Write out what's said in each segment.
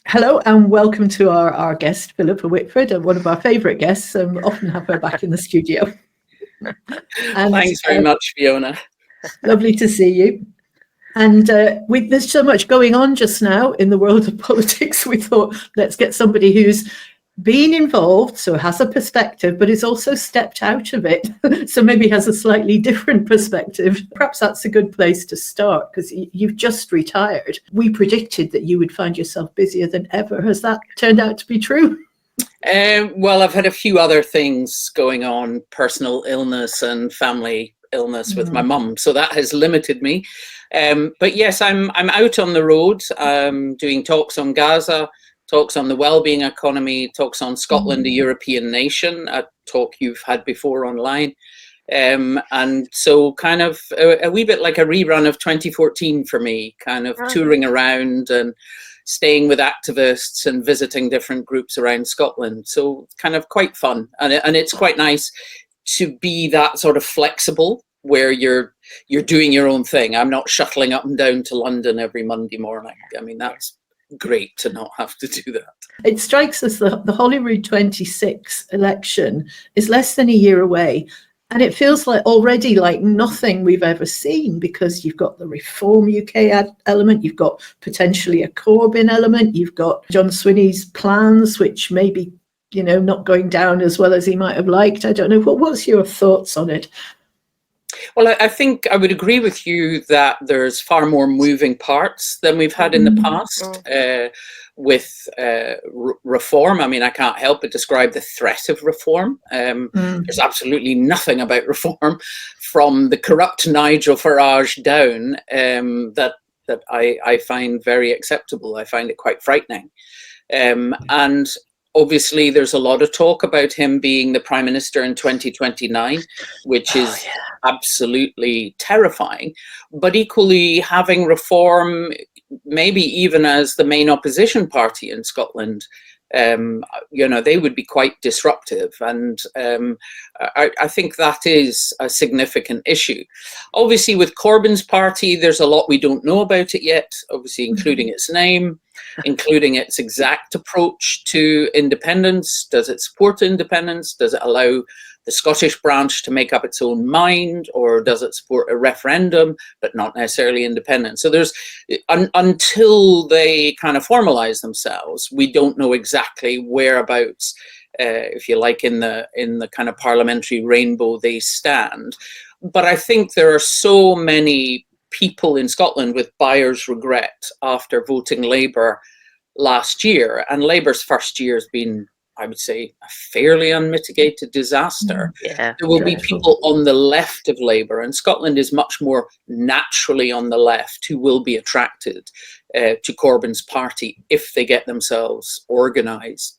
Hello and welcome to our guest, Philippa Whitford, one of our favourite guests. Often have her back in the studio. And, thanks very much, Fiona. Lovely to see you. And there's so much going on just now in the world of politics. We thought, let's get somebody who's been involved, so has a perspective, but is also stepped out of it, so maybe has a slightly different perspective. Perhaps that's a good place to start, because you've just retired. We predicted that you would find yourself busier than ever. Has that turned out to be true? Well, I've had a few other things going on, personal illness and family illness with my mum, so that has limited me. But yes, I'm out on the road, doing talks on Gaza, talks on the wellbeing economy, talks on Scotland, a European nation, a talk you've had before online. And so kind of a wee bit like a rerun of 2014 for me, kind of touring around and staying with activists and visiting different groups around Scotland. So kind of quite fun. And it's quite nice to be that sort of flexible, where you're doing your own thing. I'm not shuttling up and down to London every Monday morning. I mean, that's great to not have to do that. It strikes us that the Holyrood 26 election is less than a year away, and it feels like already like nothing we've ever seen, because you've got the Reform UK element, you've got potentially a Corbyn element, you've got John Swinney's plans, which may be, not going down as well as he might have liked. I don't know. What's your thoughts on it? Well, I think I would agree with you that there's far more moving parts than we've had in the past with reform. I mean, I can't help but describe the threat of reform. There's absolutely nothing about reform from the corrupt Nigel Farage down that I find very acceptable. I find it quite frightening. And obviously, there's a lot of talk about him being the Prime Minister in 2029, which is absolutely terrifying. But equally, having Reform, maybe even as the main opposition party in Scotland, they would be quite disruptive. And I think that is a significant issue. Obviously, with Corbyn's party, there's a lot we don't know about it yet, obviously, including its name, including its exact approach to independence. Does it support independence? Does it allow the Scottish branch to make up its own mind, or does it support a referendum but not necessarily independence? So there's until they kind of formalize themselves, we don't know exactly whereabouts, if you like, in the kind of parliamentary rainbow they stand. But I think there are so many people in Scotland with buyer's regret after voting Labour last year, and Labour's first year has been, I would say, a fairly unmitigated disaster. There will be people on the left of Labour, and Scotland is much more naturally on the left, who will be attracted to Corbyn's party if they get themselves organised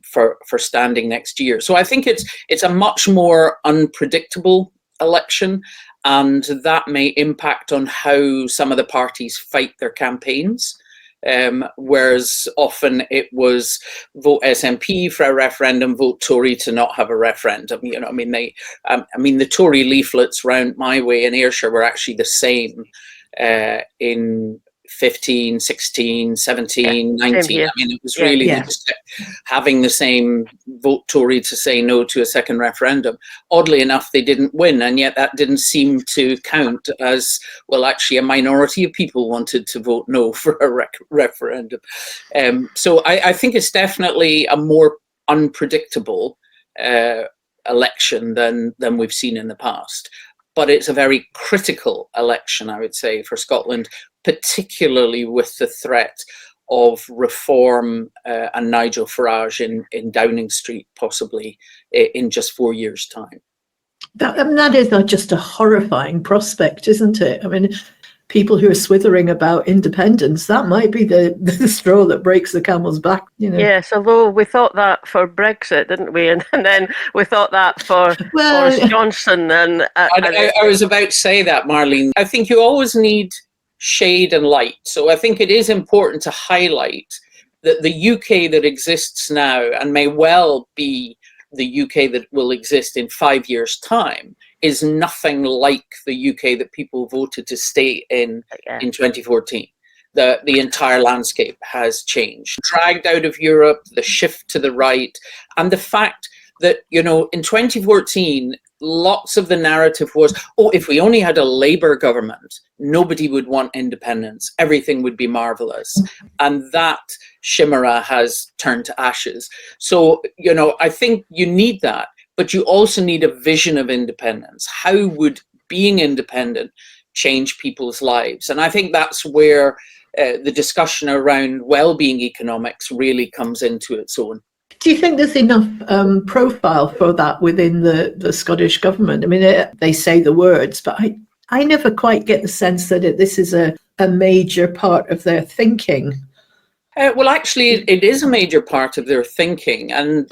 for standing next year. So I think it's a much more unpredictable election, and that may impact on how some of the parties fight their campaigns. Whereas often it was vote SNP for a referendum, vote Tory to not have a referendum. The Tory leaflets round my way in Ayrshire were actually the same in 15, 16, 17, 19. I mean, it was really just having the same vote Tory to say no to a second referendum. Oddly enough, they didn't win, and yet that didn't seem to count as, well, actually a minority of people wanted to vote no for a referendum. So I think it's definitely a more unpredictable election than we've seen in the past. But it's a very critical election, I would say, for Scotland, particularly with the threat of Reform and Nigel Farage in Downing Street, possibly in just 4 years' time. That is just a horrifying prospect, isn't it? I mean, people who are swithering about independence, that might be the straw that breaks the camel's back. Yes, although we thought that for Brexit, didn't we? And then we thought that for Boris Johnson. And I was about to say that, Marlene. I think you always need shade and light. So I think it is important to highlight that the UK that exists now, and may well be the UK that will exist in 5 years' time, is nothing like the UK that people voted to stay in 2014. the entire landscape has changed. Dragged out of Europe, the shift to the right, and the fact that, you know, in 2014, lots of the narrative was, oh, if we only had a Labour government, nobody would want independence. Everything would be marvellous. And that chimera has turned to ashes. So, you know, I think you need that, but you also need a vision of independence. How would being independent change people's lives? And I think that's where the discussion around well-being economics really comes into its own. Do you think there's enough profile for that within the Scottish government? I mean, they say the words, but I never quite get the sense that this is a major part of their thinking. Well, actually, it is a major part of their thinking. And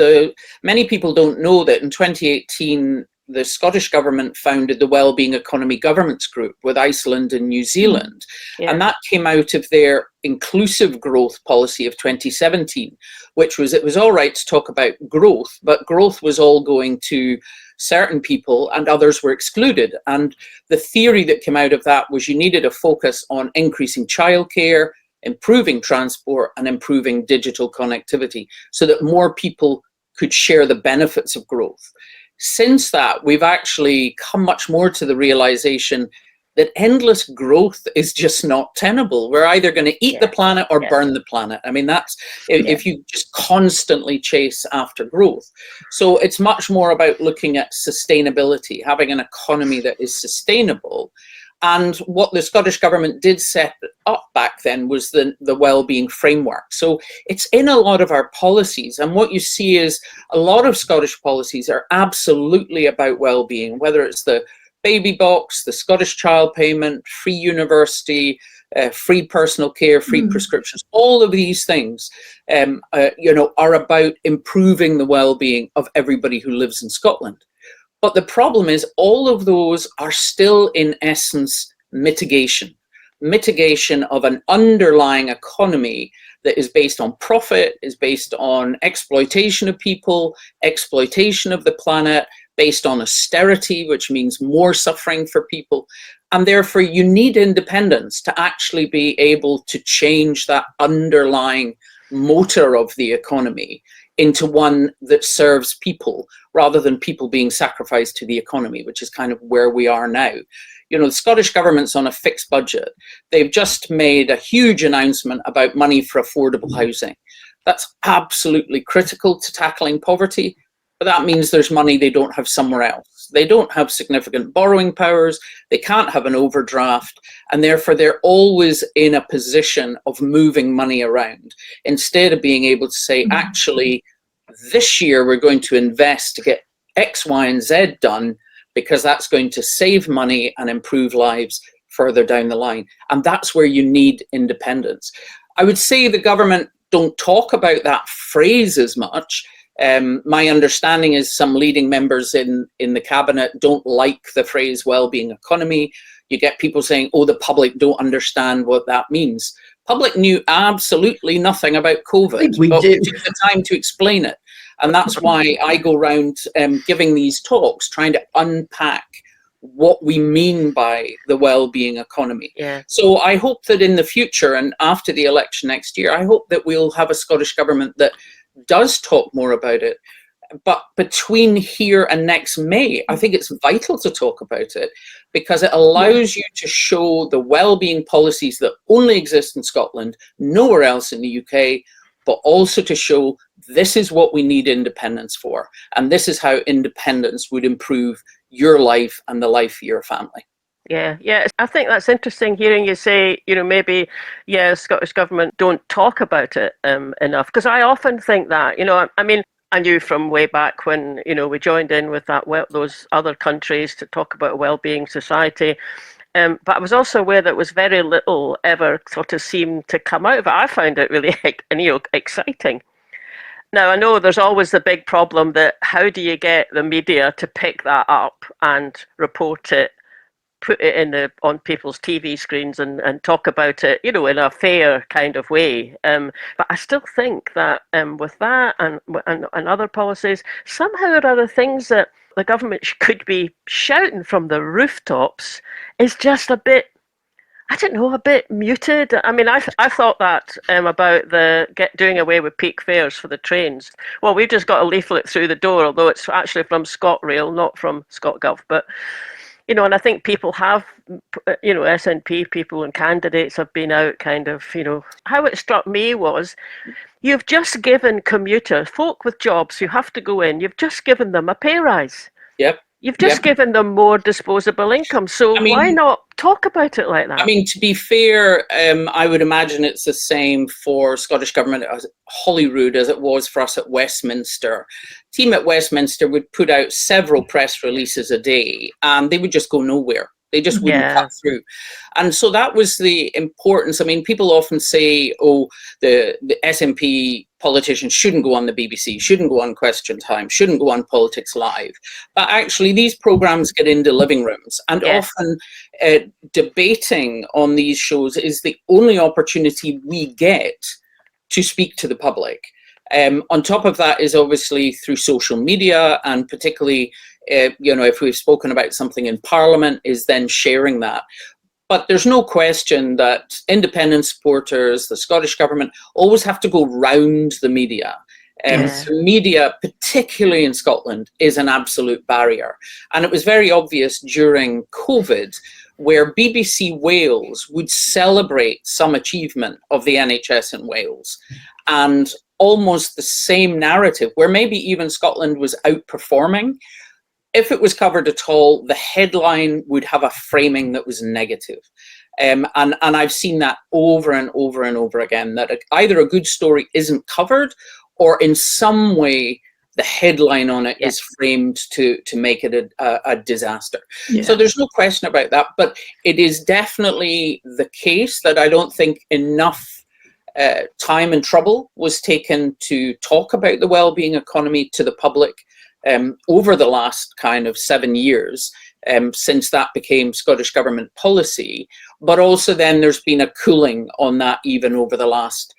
many people don't know that in 2018, the Scottish government founded the Wellbeing Economy Governance Group with Iceland and New Zealand. Yeah. And that came out of their inclusive growth policy of 2017, which was, it was all right to talk about growth, but growth was all going to certain people and others were excluded. And the theory that came out of that was you needed a focus on increasing childcare, improving transport, and improving digital connectivity so that more people could share the benefits of growth. Since that, we've actually come much more to the realization that endless growth is just not tenable. We're either going to eat the planet or burn the planet. I mean, that's if you just constantly chase after growth. So it's much more about looking at sustainability, having an economy that is sustainable. And what the Scottish government did set up back then was the wellbeing framework. So it's in a lot of our policies. And what you see is a lot of Scottish policies are absolutely about wellbeing, whether it's the baby box, the Scottish child payment, free university, free personal care, free prescriptions. All of these things, are about improving the well-being of everybody who lives in Scotland. But the problem is all of those are still, in essence, mitigation of an underlying economy that is based on profit, is based on exploitation of people, exploitation of the planet, based on austerity, which means more suffering for people. And therefore, you need independence to actually be able to change that underlying motor of the economy into one that serves people rather than people being sacrificed to the economy, which is kind of where we are now. You know, the Scottish government's on a fixed budget. They've just made a huge announcement about money for affordable housing. That's absolutely critical to tackling poverty, but that means there's money they don't have somewhere else. They don't have significant borrowing powers, they can't have an overdraft, and therefore they're always in a position of moving money around instead of being able to say, actually, this year we're going to invest to get X, Y, and Z done because that's going to save money and improve lives further down the line. And that's where you need independence. I would say the government don't talk about that phrase as much. My understanding is some leading members in the cabinet don't like the phrase wellbeing economy. You get people saying, oh, the public don't understand what that means. Public knew absolutely nothing about COVID, but we took the time to explain it. And that's why I go around giving these talks, trying to unpack what we mean by the well-being economy. Yeah. So I hope that in the future and after the election next year, I hope that we'll have a Scottish government that does talk more about it. But between here and next May, I think it's vital to talk about it because it allows you to show the well-being policies that only exist in Scotland, nowhere else in the UK, but also to show this is what we need independence for. And this is how independence would improve your life and the life of your family. Yeah. I think that's interesting hearing you say, maybe, Scottish government don't talk about it enough. Because I often think that, I mean, I knew from way back when, we joined in with those other countries to talk about a well-being society. But I was also aware that was very little ever sort of seemed to come out of it. I found it really exciting. Now, I know there's always the big problem that how do you get the media to pick that up and report it, put it on people's TV screens and talk about it, in a fair kind of way. But I still think that with that and other policies, somehow or other things that the government could be shouting from the rooftops is just a bit I don't know, a bit muted. I mean, I thought that about doing away with peak fares for the trains. Well, we've just got a leaflet through the door, although it's actually from ScotRail, not from ScotGov. But, and I think people have, SNP people and candidates have been out kind of, how it struck me was you've just given commuters, folk with jobs who have to go in, you've just given them a pay rise. Yep. You've just given them more disposable income. So why not talk about it like that? I mean, to be fair, I would imagine it's the same for Scottish Government as Holyrood as it was for us at Westminster. Team at Westminster would put out several press releases a day and they would just go nowhere. They just wouldn't cut through. And so that was the importance. I mean, people often say, oh, the SNP politicians shouldn't go on the BBC, shouldn't go on Question Time, shouldn't go on Politics Live. But actually, these programmes get into living rooms. And often debating on these shows is the only opportunity we get to speak to the public. On top of that is obviously through social media, and particularly if we've spoken about something in Parliament, is then sharing that. But there's no question that independent supporters, the Scottish Government, always have to go round the media. The media, particularly in Scotland, is an absolute barrier. And it was very obvious during COVID, where BBC Wales would celebrate some achievement of the NHS in Wales. And almost the same narrative, where maybe even Scotland was outperforming, if it was covered at all, the headline would have a framing that was negative. And I've seen that over and over and over again, that either a good story isn't covered, or in some way the headline on it is framed to make it a disaster. So there's no question about that, but it is definitely the case that I don't think enough time and trouble was taken to talk about the wellbeing economy to the public over the last kind of 7 years since that became Scottish Government policy. But also then there's been a cooling on that even over the last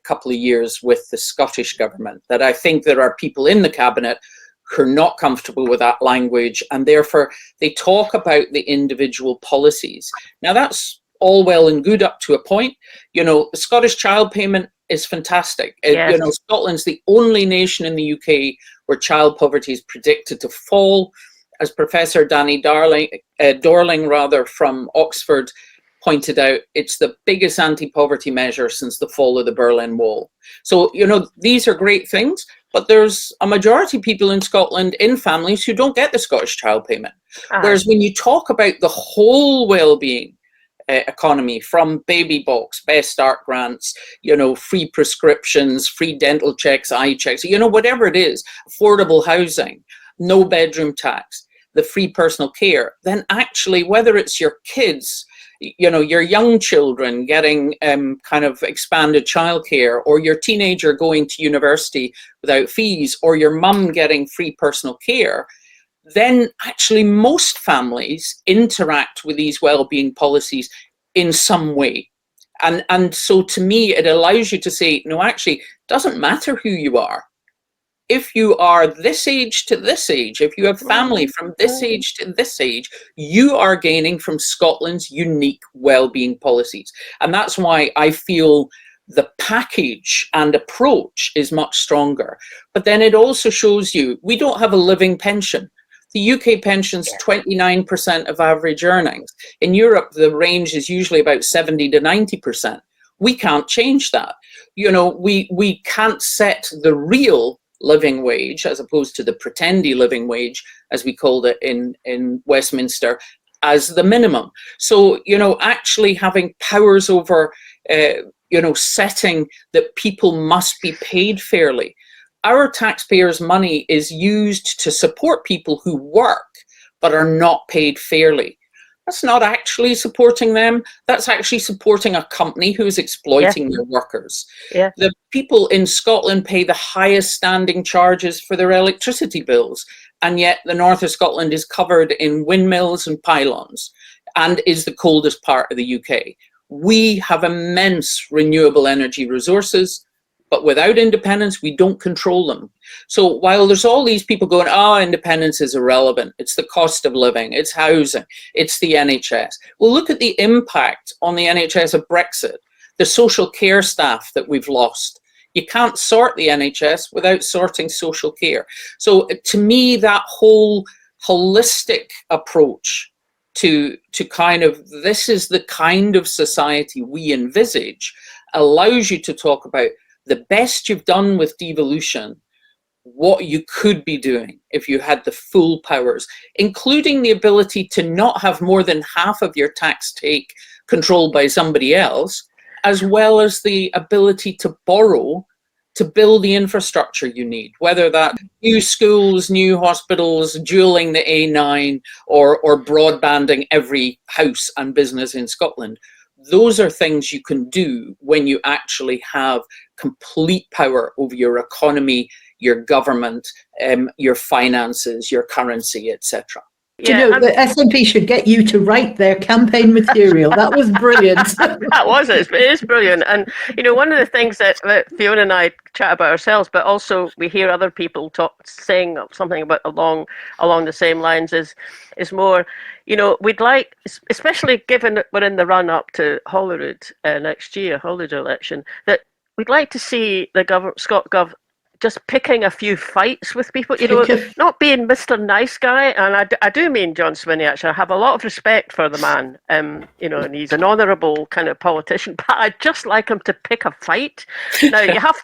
couple of years with the Scottish Government, that I think there are people in the Cabinet who are not comfortable with that language, and therefore they talk about the individual policies. Now that's all well and good up to a point. The Scottish child payment is fantastic. Scotland's the only nation in the UK where child poverty is predicted to fall. As Professor Danny Dorling from Oxford pointed out, it's the biggest anti-poverty measure since the fall of the Berlin Wall. So, these are great things, but there's a majority of people in Scotland in families who don't get the Scottish child payment. Whereas when you talk about the whole wellbeing economy, from baby box, Best Start grants, free prescriptions, free dental checks, eye checks, whatever it is, affordable housing, no bedroom tax, the free personal care, then actually whether it's your kids, your young children getting kind of expanded childcare, or your teenager going to university without fees, or your mum getting free personal care, then actually most families interact with these wellbeing policies in some way. And so to me, it allows you to say, no, actually, it doesn't matter who you are. If you are this age to this age, if you have family from this age to this age, you are gaining from Scotland's unique wellbeing policies. And that's why I feel the package and approach is much stronger. But then it also shows you, we don't have a living pension. The UK pension's 29% of average earnings. In Europe, the range is usually about 70 to 90%. We can't change that. We can't set the real living wage, as opposed to the pretendy living wage, as we called it in Westminster, as the minimum. So, actually having powers over, setting that people must be paid fairly. Our taxpayers' money is used to support people who work but are not paid fairly. That's not actually supporting them. That's actually supporting a company who is exploiting their workers. The people in Scotland pay the highest standing charges for their electricity bills, and yet the north of Scotland is covered in windmills and pylons and is the coldest part of the UK. We have immense renewable energy resources. But without independence, we don't control them. So while there's all these people going, independence is irrelevant, it's the cost of living, it's housing, it's the NHS. Well, look at the impact on the NHS of Brexit, the social care staff that we've lost. You can't sort the NHS without sorting social care. So to me, that whole holistic approach to kind of, this is the kind of society we envisage, allows you to talk about the best you've done with devolution, what you could be doing if you had the full powers, including the ability to not have more than half of your tax take controlled by somebody else, as well as the ability to borrow to build the infrastructure you need, whether that new schools, new hospitals, dualling the A9, or broadbanding every house and business in Scotland. Those are things you can do when you actually have complete power over your economy, your government, your finances, your currency, etc. Do you know, the SNP should get you to write their campaign material. That was brilliant. That was it. It is brilliant. And, you know, one of the things that Fiona and I chat about ourselves, but also we hear other people saying something about along the same lines is more, you know, we'd like, especially given that we're in the run up to Holyrood next year, Holyrood election, that we'd like to see the Scott Gov just picking a few fights with people, you know, not being Mr. Nice Guy. And I do mean John Swinney, actually. I have a lot of respect for the man, you know, and he's an honourable kind of politician, but I'd just like him to pick a fight. Now, you have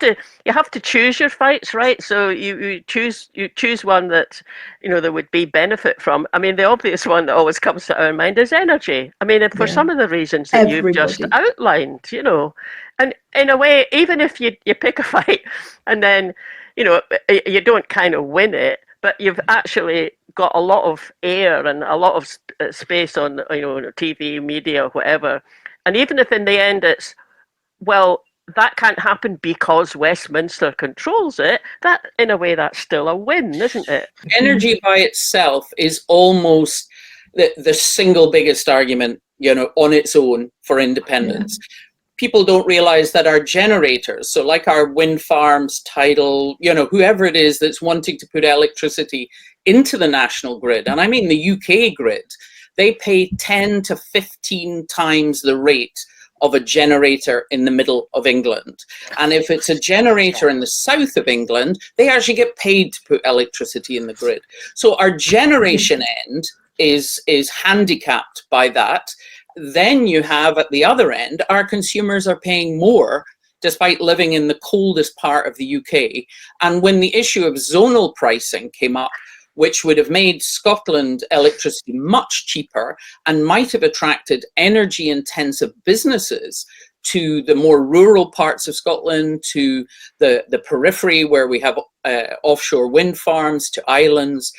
to choose your fights, right? So you choose one that, you know, there would be benefit from. I mean, the obvious one that always comes to our mind is energy. I mean, for some of the reasons that you've just outlined, you know. And in a way, even if you pick a fight and then, you know, you don't kind of win it, but you've actually got a lot of air and a lot of space on, you know, TV, media, whatever. And even if in the end it's, well, that can't happen because Westminster controls it, that, in a way, that's still a win, isn't it? Energy by itself is almost the single biggest argument, you know, on its own for independence. Yeah. People don't realize that our generators, so like our wind farms, tidal, you know, whoever it is that's wanting to put electricity into the national grid, and I mean the UK grid, they pay 10 to 15 times the rate of a generator in the middle of England. And if it's a generator in the south of England, they actually get paid to put electricity in the grid. So our generation end is handicapped by that. Then you have at the other end, our consumers are paying more despite living in the coldest part of the UK. And when the issue of zonal pricing came up, which would have made Scotland electricity much cheaper and might have attracted energy intensive businesses to the more rural parts of Scotland, to the periphery where we have offshore wind farms, to islands,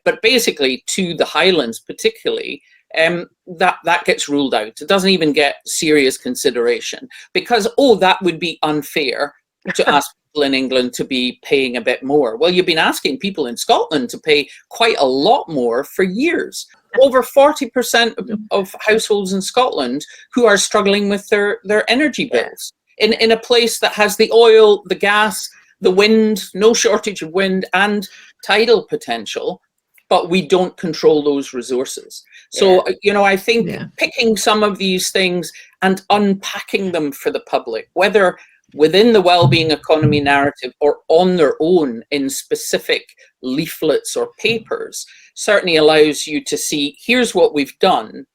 but basically to the Highlands particularly, that gets ruled out. It doesn't even get serious consideration because, that would be unfair to ask people in England to be paying a bit more. Well, you've been asking people in Scotland to pay quite a lot more for years. Over 40% of households in Scotland who are struggling with their energy bills in a place that has the oil, the gas, the wind, no shortage of wind and tidal potential, but we don't control those resources. So, you know, I think picking some of these things and unpacking them for the public, whether within the wellbeing economy narrative or on their own in specific leaflets or papers, certainly allows you to see, here's what we've done,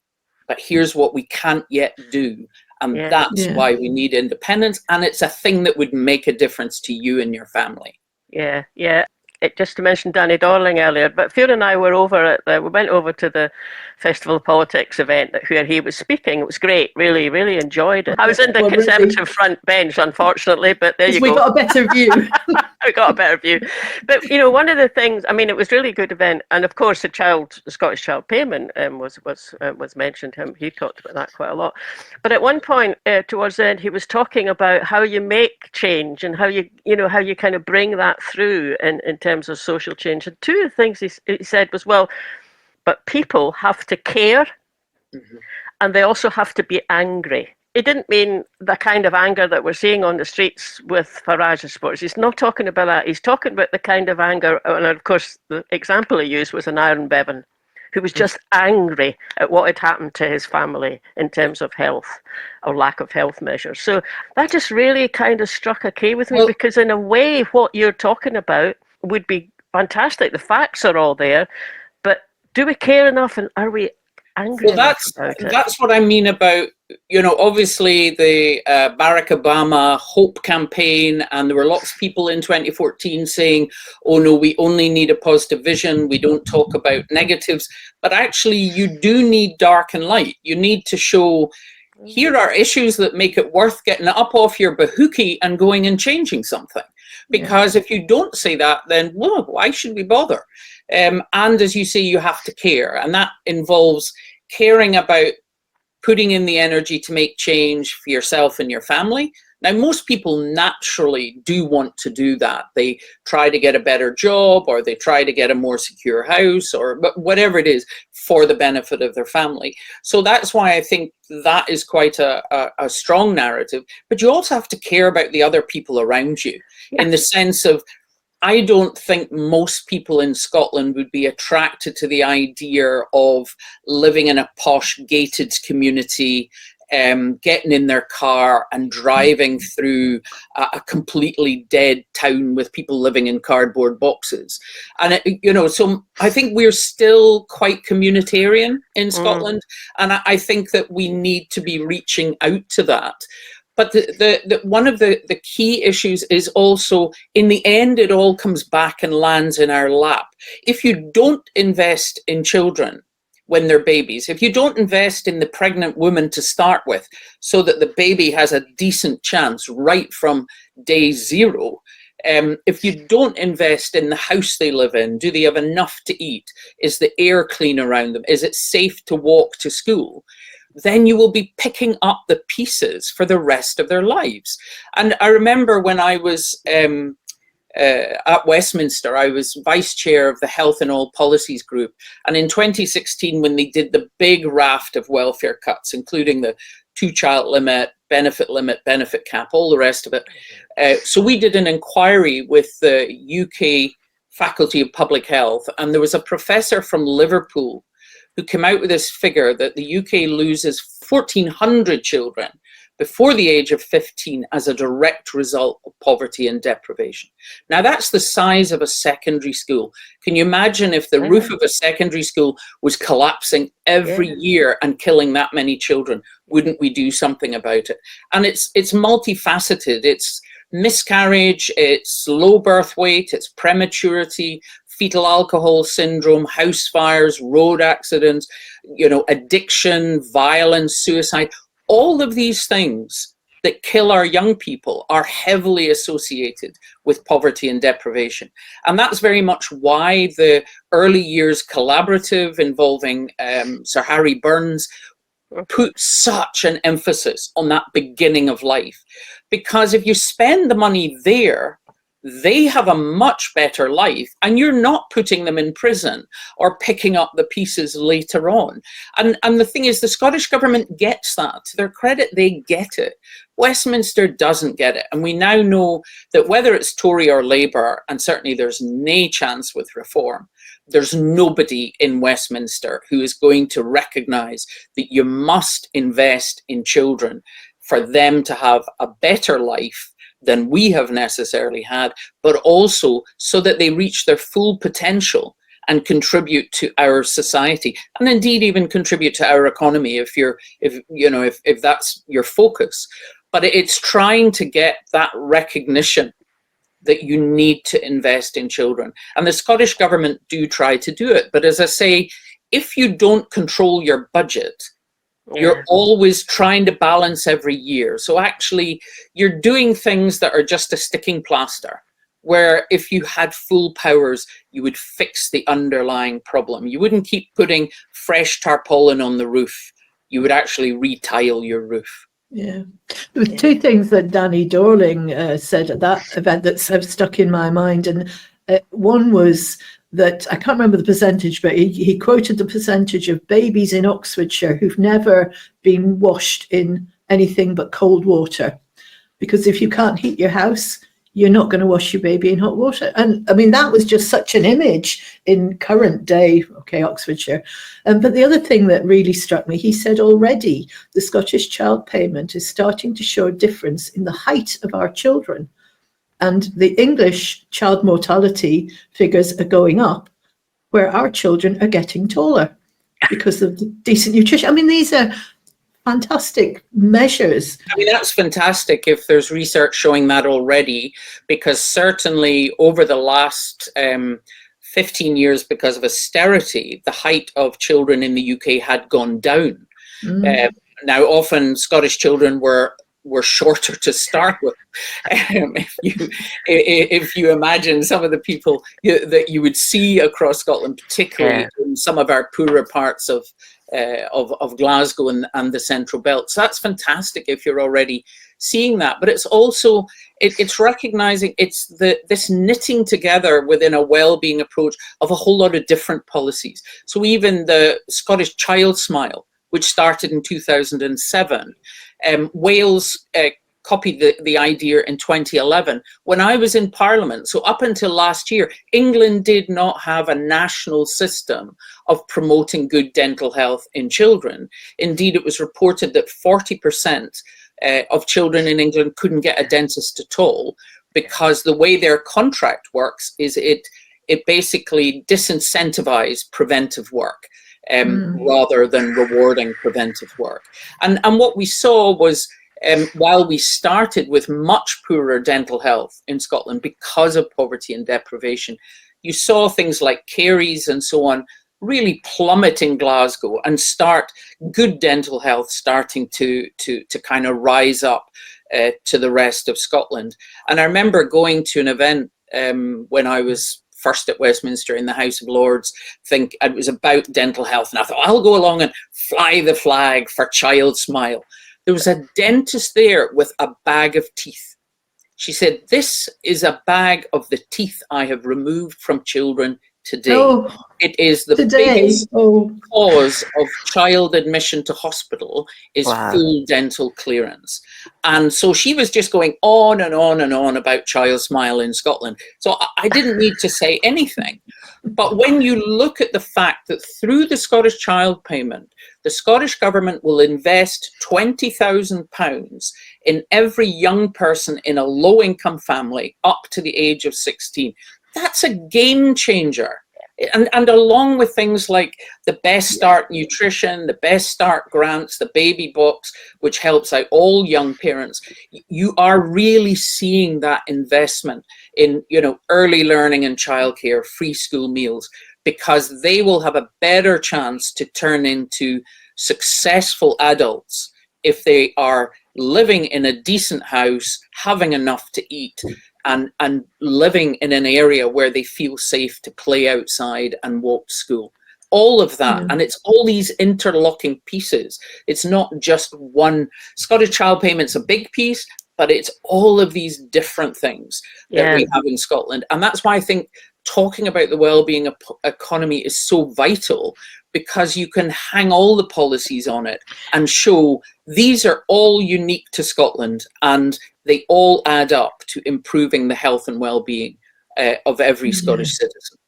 but here's what we can't yet do. And that's why we need independence. And it's a thing that would make a difference to you and your family. Yeah. Just to mention Danny Dorling earlier, but Fiona and I were we went over to the Festival of Politics event where he was speaking. It was great, really, really enjoyed it. I was in the Conservative front bench, unfortunately, but there you go. We got a better view. We got a better view. But, you know, one of the things, I mean, it was really good event. And of course, the Scottish Child Payment was mentioned. He talked about that quite a lot. But at one point towards the end, he was talking about how you make change and how you kind of bring that through in terms of social change. And two of the things he said was, well, but people have to care and they also have to be angry. he didn't mean the kind of anger that we're seeing on the streets with Farage, I suppose. He's not talking about that. He's talking about the kind of anger, and of course the example he used was an Aaron Bevan, who was just angry at what had happened to his family in terms of health or lack of health measures. So that just really kind of struck a key with me, because in a way what you're talking about would be fantastic. The facts are all there, but do we care enough, and are we angry enough about it? That's what I mean about, obviously the Barack Obama Hope campaign, and there were lots of people in 2014 saying, oh no, we only need a positive vision, we don't talk about negatives. But actually you do need dark and light. You need to show, here are issues that make it worth getting up off your bahookie and going and changing something. Because if you don't say that, then why should we bother? And as you say, you have to care, and that involves caring about putting in the energy to make change for yourself and your family. Now, most people naturally do want to do that. They try to get a better job, or they try to get a more secure house, or whatever it is, for the benefit of their family. So that's why I think that is quite a strong narrative. But you also have to care about the other people around you, in the sense of, I don't think most people in Scotland would be attracted to the idea of living in a posh gated community, getting in their car and driving through a completely dead town with people living in cardboard boxes. And, so I think we're still quite communitarian in Scotland. And I think that we need to be reaching out to that. But the one of the key issues is also, in the end, it all comes back and lands in our lap. If you don't invest in children when they're babies, if you don't invest in the pregnant woman to start with, so that the baby has a decent chance right from day zero, if you don't invest in the house they live in, do they have enough to eat? Is the air clean around them? Is it safe to walk to school? Then you will be picking up the pieces for the rest of their lives. And I remember when I was at Westminster, I was vice chair of the Health and All Policies Group. And in 2016, when they did the big raft of welfare cuts, including the 2-child limit, benefit cap, all the rest of it. So we did an inquiry with the UK Faculty of Public Health, and there was a professor from Liverpool who came out with this figure that the UK loses 1,400 children before the age of 15 as a direct result of poverty and deprivation. Now, that's the size of a secondary school. Can you imagine if the roof of a secondary school was collapsing every year and killing that many children? Wouldn't we do something about it? And it's multifaceted. It's miscarriage, it's low birth weight, it's prematurity, fetal alcohol syndrome, house fires, road accidents, addiction, violence, suicide. All of these things that kill our young people are heavily associated with poverty and deprivation. And that's very much why the Early Years Collaborative involving Sir Harry Burns put such an emphasis on that beginning of life. Because if you spend the money there, they have a much better life, and you're not putting them in prison or picking up the pieces later on. And the thing is, the Scottish government gets that. To their credit, they get it. Westminster doesn't get it. And we now know that whether it's Tory or Labour, and certainly there's no chance with reform, there's nobody in Westminster who is going to recognise that you must invest in children for them to have a better life than we have necessarily had, but also so that they reach their full potential and contribute to our society, and indeed even contribute to our economy if that's your focus. But it's trying to get that recognition that you need to invest in children. And the Scottish government do try to do it. But as I say, if you don't control your budget, you're always trying to balance every year. So actually, you're doing things that are just a sticking plaster, where if you had full powers, you would fix the underlying problem. You wouldn't keep putting fresh tarpaulin on the roof. You would actually retile your roof. Yeah. There were two things that Danny Dorling said at that event that have stuck in my mind. And one was that, I can't remember the percentage, but he quoted the percentage of babies in Oxfordshire who've never been washed in anything but cold water, because if you can't heat your house, you're not going to wash your baby in hot water. And I mean, that was just such an image in current day, Oxfordshire. But the other thing that really struck me, he said already the Scottish child payment is starting to show a difference in the height of our children. And the English child mortality figures are going up, where our children are getting taller because of the decent nutrition. I mean, these are fantastic measures. I mean, that's fantastic if there's research showing that already, because certainly over the last 15 years, because of austerity, the height of children in the UK had gone down. Now, often Scottish children were shorter to start with. If you imagine some of the people that you would see across Scotland, particularly in some of our poorer parts of Glasgow and the Central Belt. So that's fantastic if you're already seeing that. But it's also, it's recognising this knitting together within a wellbeing approach of a whole lot of different policies. So even the Scottish Child Smile, which started in 2007, Wales copied the idea in 2011. When I was in Parliament, so up until last year, England did not have a national system of promoting good dental health in children. Indeed, it was reported that 40% of children in England couldn't get a dentist at all, because the way their contract works is it basically disincentivized preventive work rather than rewarding preventive work. And what we saw was, while we started with much poorer dental health in Scotland because of poverty and deprivation, you saw things like caries and so on really plummet in Glasgow, and good dental health starting to kind of rise up to the rest of Scotland. And I remember going to an event when I was first at Westminster in the House of Lords. It was about dental health, and I thought, I'll go along and fly the flag for Child Smile. There was a dentist there with a bag of teeth. She said, "This is a bag of the teeth I have removed from children today." Oh, it is the biggest cause of child admission to hospital is full dental clearance. And so she was just going on and on and on about Child Smile in Scotland. So I didn't need to say anything. But when you look at the fact that through the Scottish Child Payment, the Scottish Government will invest £20,000 in every young person in a low-income family up to the age of 16, that's a game changer. And along with things like the Best Start nutrition, the Best Start grants, the baby box, which helps out all young parents, you are really seeing that investment in, early learning and childcare, free school meals, because they will have a better chance to turn into successful adults if they are living in a decent house, having enough to eat, and living in an area where they feel safe to play outside and walk to school. All of that, and it's all these interlocking pieces. It's not just one. Scottish Child Payment's a big piece, but it's all of these different things that we have in Scotland. And that's why I think talking about the wellbeing economy is so vital, because you can hang all the policies on it and show these are all unique to Scotland, and they all add up to improving the health and well-being of every Scottish citizen.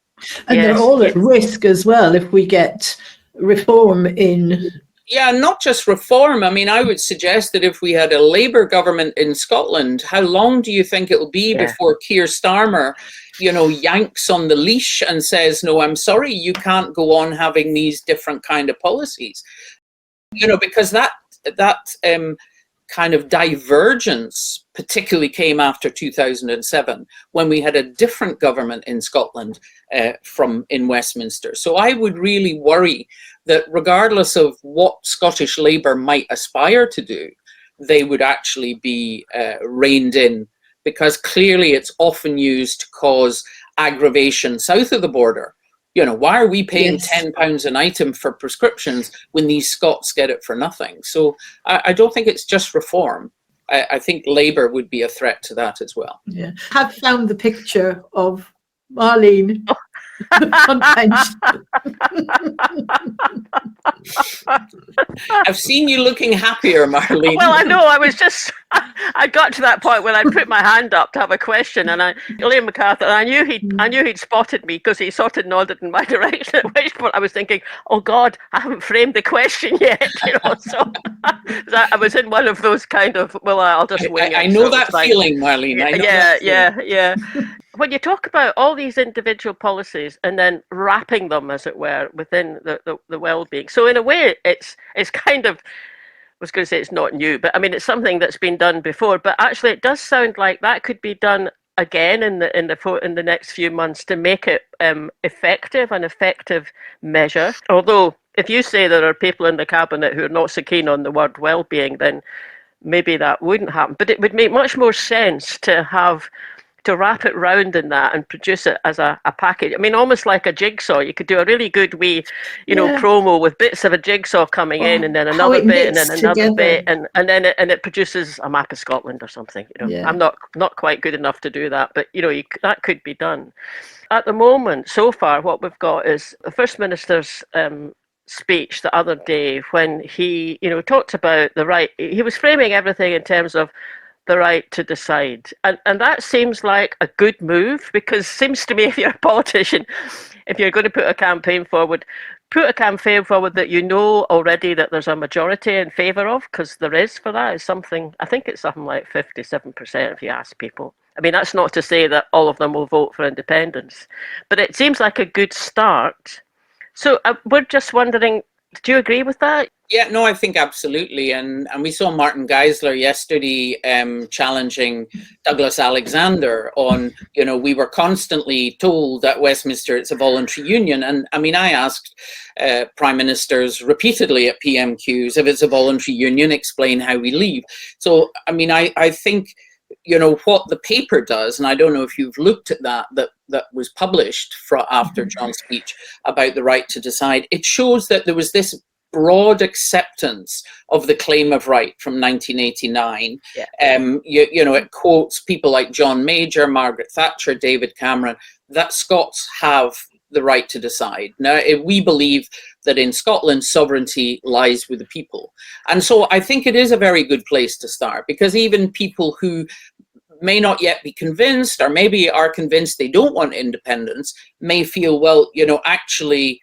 And they're all at risk as well if we get reform in. Yeah, not just reform. I mean, I would suggest that if we had a Labour government in Scotland, how long do you think it will be before Keir Starmer, yanks on the leash and says, no, I'm sorry, you can't go on having these different kind of policies? Because that kind of divergence particularly came after 2007, when we had a different government in Scotland from in Westminster. So I would really worry that regardless of what Scottish Labour might aspire to do, they would actually be reined in, because clearly it's often used to cause aggravation south of the border. Why are we paying £10 an item for prescriptions when these Scots get it for nothing? So I don't think it's just reform. I think Labour would be a threat to that as well. Yeah, I've found the picture of Marlene the front bench. I've seen you looking happier, Marlene. Well, I know. I got to that point when I put my hand up to have a question, and Liam MacArthur, and I knew he'd spotted me because he sort of nodded in my direction. At which point I was thinking, "Oh God, I haven't framed the question yet." So I was in one of those kind of, well, I'll just wing it. I know that feeling, Marlene. I know yeah. When you talk about all these individual policies and then wrapping them, as it were, within the well-being. So in a way, it's kind of, I was going to say it's not new, but I mean, it's something that's been done before. But actually, it does sound like that could be done again in the next few months to make it an effective measure. Although, if you say there are people in the cabinet who are not so keen on the word well-being, then maybe that wouldn't happen. But it would make much more sense to wrap it round in that and produce it as a package. I mean, almost like a jigsaw. You could do a really good wee, promo with bits of a jigsaw coming in, and then another bit, and then another bit, and then it produces a map of Scotland or something. I'm not quite good enough to do that, but that could be done. At the moment, so far, what we've got is the First Minister's speech the other day when he, talked about the right. He was framing everything in terms of the right to decide. And that seems like a good move, because it seems to me if you're a politician, if you're going to put a campaign forward that you know already that there's a majority in favour of, because there is for that. I think it's something like 57% if you ask people. I mean, that's not to say that all of them will vote for independence, but it seems like a good start. So we're just wondering, do you agree with that? Yeah, no, I think absolutely. And we saw Martin Geisler yesterday challenging Douglas Alexander on, we were constantly told at Westminster it's a voluntary union. And I mean, I asked prime ministers repeatedly at PMQs, if it's a voluntary union, explain how we leave. So, I mean, I think, what the paper does, and I don't know if you've looked at that was published after John's speech about the right to decide, it shows that there was this broad acceptance of the claim of right from 1989. Yeah. It quotes people like John Major, Margaret Thatcher, David Cameron, that Scots have the right to decide. Now, we believe that in Scotland, sovereignty lies with the people. And so I think it is a very good place to start, because even people who may not yet be convinced, or maybe are convinced they don't want independence, may feel, well, actually,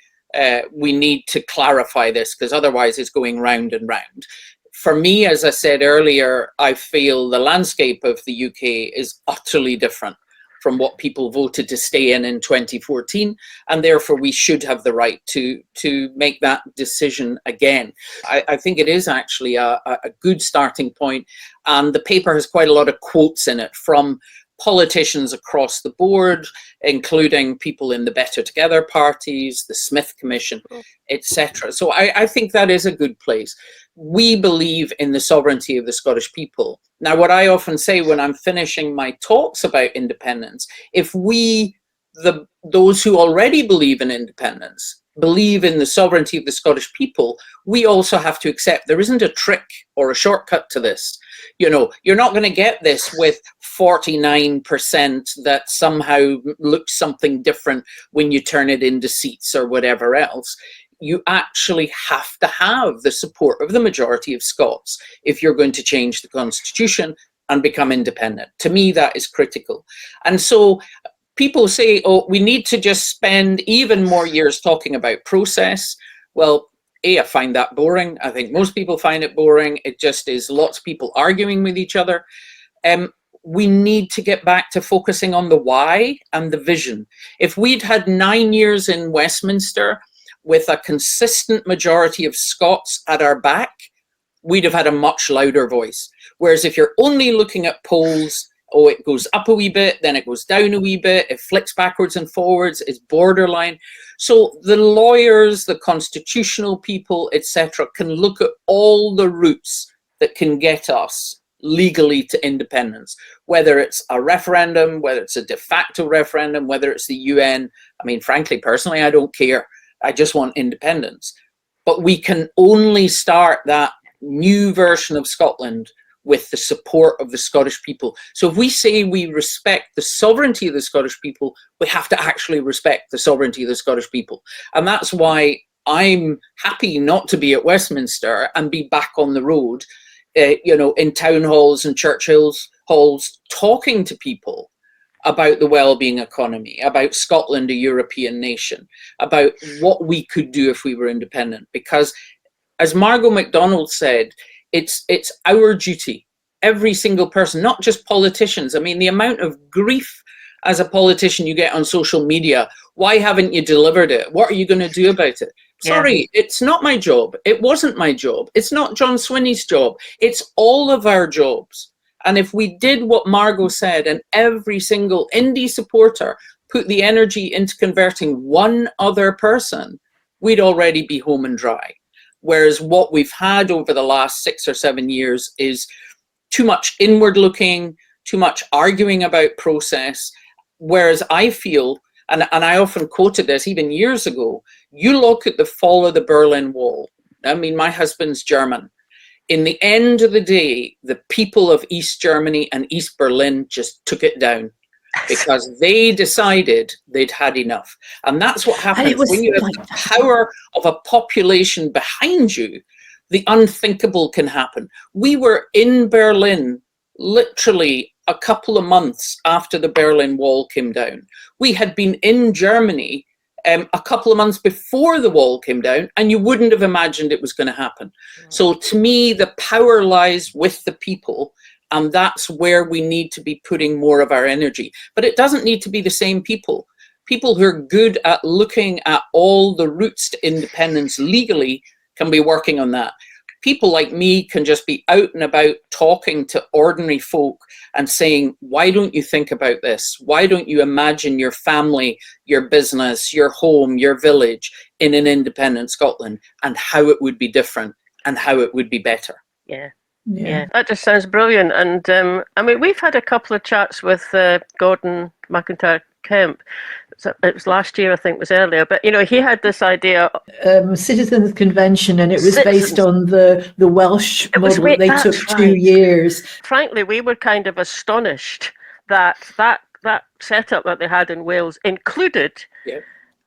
we need to clarify this, because otherwise it's going round and round. For me, as I said earlier, I feel the landscape of the UK is utterly different from what people voted to stay in 2014, and therefore we should have the right to make that decision again. I think it is actually a good starting point, and the paper has quite a lot of quotes in it from politicians across the board, including people in the Better Together parties, the Smith Commission, etc. So I think that is a good place. We believe in the sovereignty of the Scottish people. Now, what I often say when I'm finishing my talks about independence, if those who already believe in independence, believe in the sovereignty of the Scottish people, we also have to accept there isn't a trick or a shortcut to this. You're not going to get this with 49% that somehow looks something different when you turn it into seats or whatever else. You actually have to have the support of the majority of Scots if you're going to change the constitution and become independent. To me, that is critical. And so people say, we need to just spend even more years talking about process. Well, I find that boring. I think most people find it boring. It just is lots of people arguing with each other. We need to get back to focusing on the why and the vision. If we'd had 9 years in Westminster with a consistent majority of Scots at our back, we'd have had a much louder voice. Whereas if you're only looking at polls, it goes up a wee bit, then it goes down a wee bit, it flicks backwards and forwards, it's borderline. So the lawyers, the constitutional people, etc., can look at all the routes that can get us legally to independence, whether it's a referendum, whether it's a de facto referendum, whether it's the UN. I mean, frankly, personally, I don't care. I just want independence. But we can only start that new version of Scotland with the support of the Scottish people. So if we say we respect the sovereignty of the Scottish people, we have to actually respect the sovereignty of the Scottish people. And that's why I'm happy not to be at Westminster and be back on the road, in town halls and church halls, talking to people about the wellbeing economy, about Scotland, a European nation, about what we could do if we were independent. Because as Margot MacDonald said, it's our duty, every single person, not just politicians. I mean, the amount of grief as a politician you get on social media, why haven't you delivered it? What are you going to do about it? Sorry, it's not my job. It wasn't my job. It's not John Swinney's job. It's all of our jobs. And if we did what Margot said, and every single Indy supporter put the energy into converting one other person, we'd already be home and dry. Whereas what we've had over the last 6 or 7 years is too much inward looking, too much arguing about process. Whereas I feel, and I often quoted this even years ago, you look at the fall of the Berlin Wall. I mean, my husband's German. In the end of the day, the people of East Germany and East Berlin just took it down because they decided they'd had enough. And that's what happens when you have the power of a population behind you. The unthinkable can happen. We were in Berlin literally a couple of months after the Berlin Wall came down. We had been in Germany a couple of months before the wall came down, and you wouldn't have imagined it was going to happen. So to me, the power lies with the people, and that's where we need to be putting more of our energy. But it doesn't need to be the same people. People who are good at looking at all the routes to independence legally can be working on that. People like me can just be out and about talking to ordinary folk and saying, why don't you think about this? Why don't you imagine your family, your business, your home, your village in an independent Scotland, and how it would be different and how it would be better? Yeah, that just sounds brilliant. And I mean, we've had a couple of chats with Gordon McIntyre Kemp. It was last year, I think, it was earlier, but he had this idea. Citizens Convention, and it was based on the Welsh model. They took 2 years. Frankly, we were kind of astonished that setup that they had in Wales included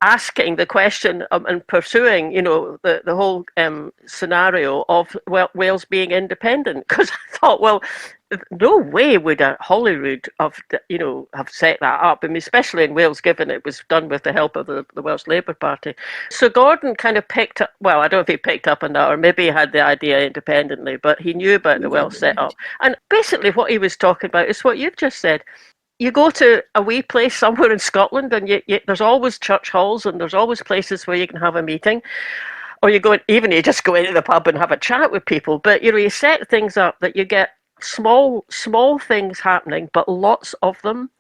asking the question and pursuing, the whole scenario of Wales being independent. Because I thought, well, no way would a Holyrood have set that up. I mean, especially in Wales, given it was done with the help of the Welsh Labour Party. So Gordon kind of picked up, well, I don't know if he picked up on that, or maybe he had the idea independently, but he knew about the Welsh setup. And basically what he was talking about is what you've just said. You go to a wee place somewhere in Scotland, and there's always church halls, and there's always places where you can have a meeting. Or you just go into the pub and have a chat with people. But you set things up that you get small things happening, but lots of them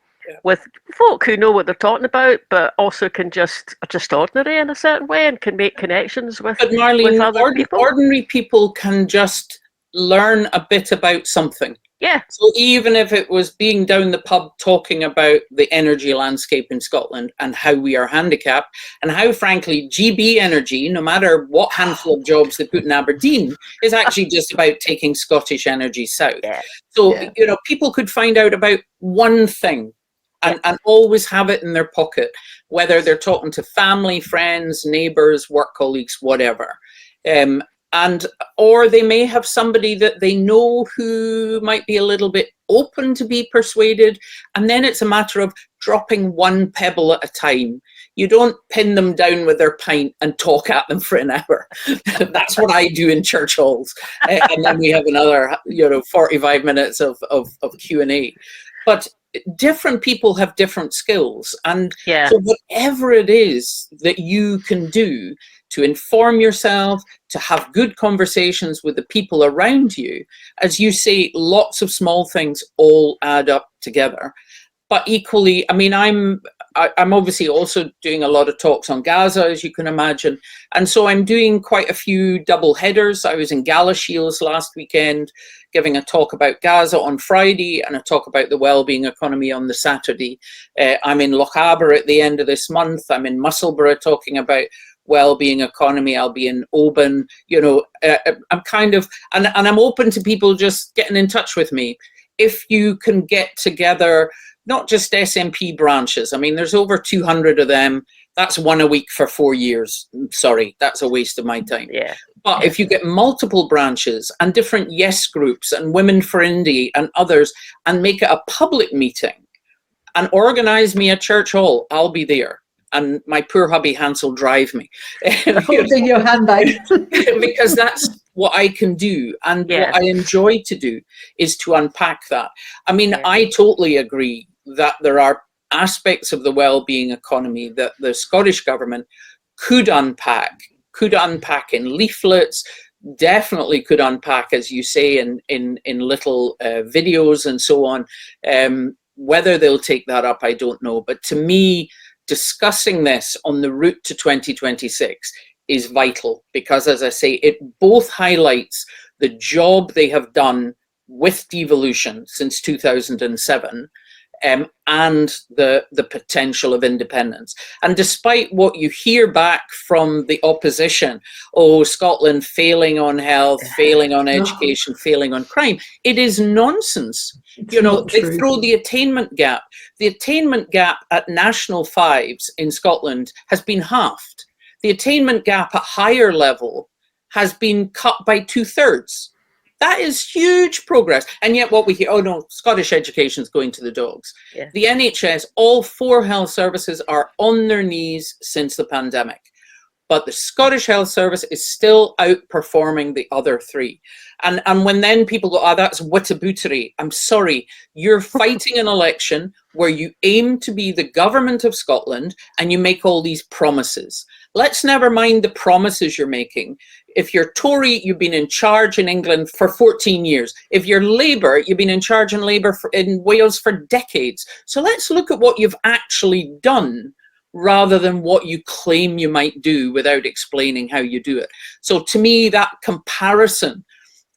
with folk who know what they're talking about, but also can just ordinary in a certain way and can make connections with. But Marlene, with other people. Ordinary people can just learn a bit about something. Yeah. So even if it was being down the pub talking about the energy landscape in Scotland and how we are handicapped, and how, frankly, GB Energy, no matter what handful of jobs they put in Aberdeen, is actually just about taking Scottish energy south. Yeah. So, people could find out about one thing and always have it in their pocket, whether they're talking to family, friends, neighbours, work colleagues, whatever. Or they may have somebody that they know who might be a little bit open to be persuaded. And then it's a matter of dropping one pebble at a time. You don't pin them down with their pint and talk at them for an hour. That's what I do in church halls. And then we have another, 45 minutes of Q&A. But different people have different skills. And so whatever it is that you can do to inform yourself, to have good conversations with the people around you, as you say, lots of small things all add up together. But equally, I mean, I'm obviously also doing a lot of talks on Gaza, as you can imagine. And so I'm doing quite a few double headers. I was in Galashiels last weekend, giving a talk about Gaza on Friday and a talk about the wellbeing economy on the Saturday. I'm in Lochaber at the end of this month. I'm in Musselburgh talking about wellbeing economy. I'll be in Oban. I'm kind of, and I'm open to people just getting in touch with me. If you can get together, not just SNP branches. I mean, there's over 200 of them. That's one a week for 4 years. Sorry, that's a waste of my time. Yeah. But if you get multiple branches and different yes groups and Women for Indy and others, and make it a public meeting and organize me a church hall, I'll be there. And my poor hubby Hans will drive me. Holding your handbag. Because that's what I can do. And what I enjoy to do is to unpack that. I mean, I totally agree that there are aspects of the wellbeing economy that the Scottish government could unpack in leaflets, definitely could unpack, as you say, in little videos and so on. Whether they'll take that up, I don't know. But to me, discussing this on the route to 2026 is vital, because, as I say, it both highlights the job they have done with devolution since 2007, and the potential of independence. And despite what you hear back from the opposition, Scotland failing on health, failing on education, failing on crime, it is nonsense. They throw the attainment gap. The attainment gap at national fives in Scotland has been halved. The attainment gap at higher level has been cut by 2/3. That is huge progress. And yet what we hear, Scottish education is going to the dogs. Yeah. The NHS, all 4 health services are on their knees since the pandemic. But the Scottish Health Service is still outperforming the other 3. And when then people go, that's whataboutery. I'm sorry, you're fighting an election where you aim to be the government of Scotland and you make all these promises. Let's never mind the promises you're making. If you're Tory, you've been in charge in England for 14 years. If you're Labour, you've been in charge in Labour in Wales for decades. So let's look at what you've actually done rather than what you claim you might do without explaining how you do it. So to me, that comparison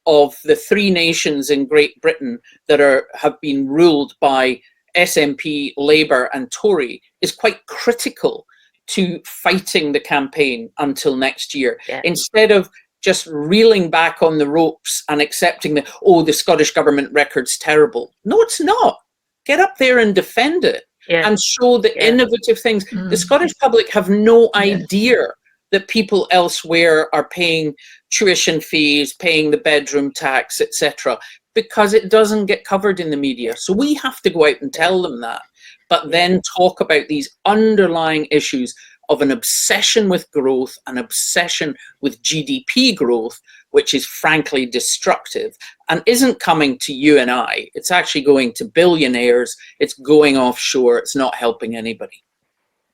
of the 3 nations in Great Britain that have been ruled by SNP, Labour and Tory is quite critical to fighting the campaign until next year. Yeah. Instead of just reeling back on the ropes and accepting the Scottish government record's terrible. No, it's not. Get up there and defend it and show the innovative things. The Scottish public have no idea that people elsewhere are paying tuition fees, paying the bedroom tax, etc., because it doesn't get covered in the media. So we have to go out and tell them that, but then talk about these underlying issues of an obsession with growth, an obsession with GDP growth, which is frankly destructive and isn't coming to you and I. It's actually going to billionaires. It's going offshore. It's not helping anybody.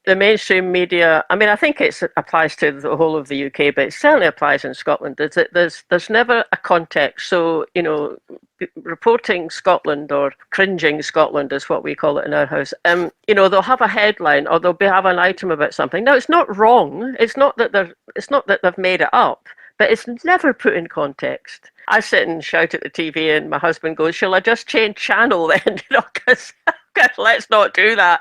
The mainstream media, I mean, I think it applies to the whole of the UK, but it certainly applies in Scotland. There's never a context. So, reporting Scotland, or cringing Scotland is what we call it in our house, they'll have a headline or they'll have an item about something. Now, it's not wrong. It's not that they've made it up, but it's never put in context. I sit and shout at the TV and my husband goes, "Shall I just change channel then?" Because let's not do that.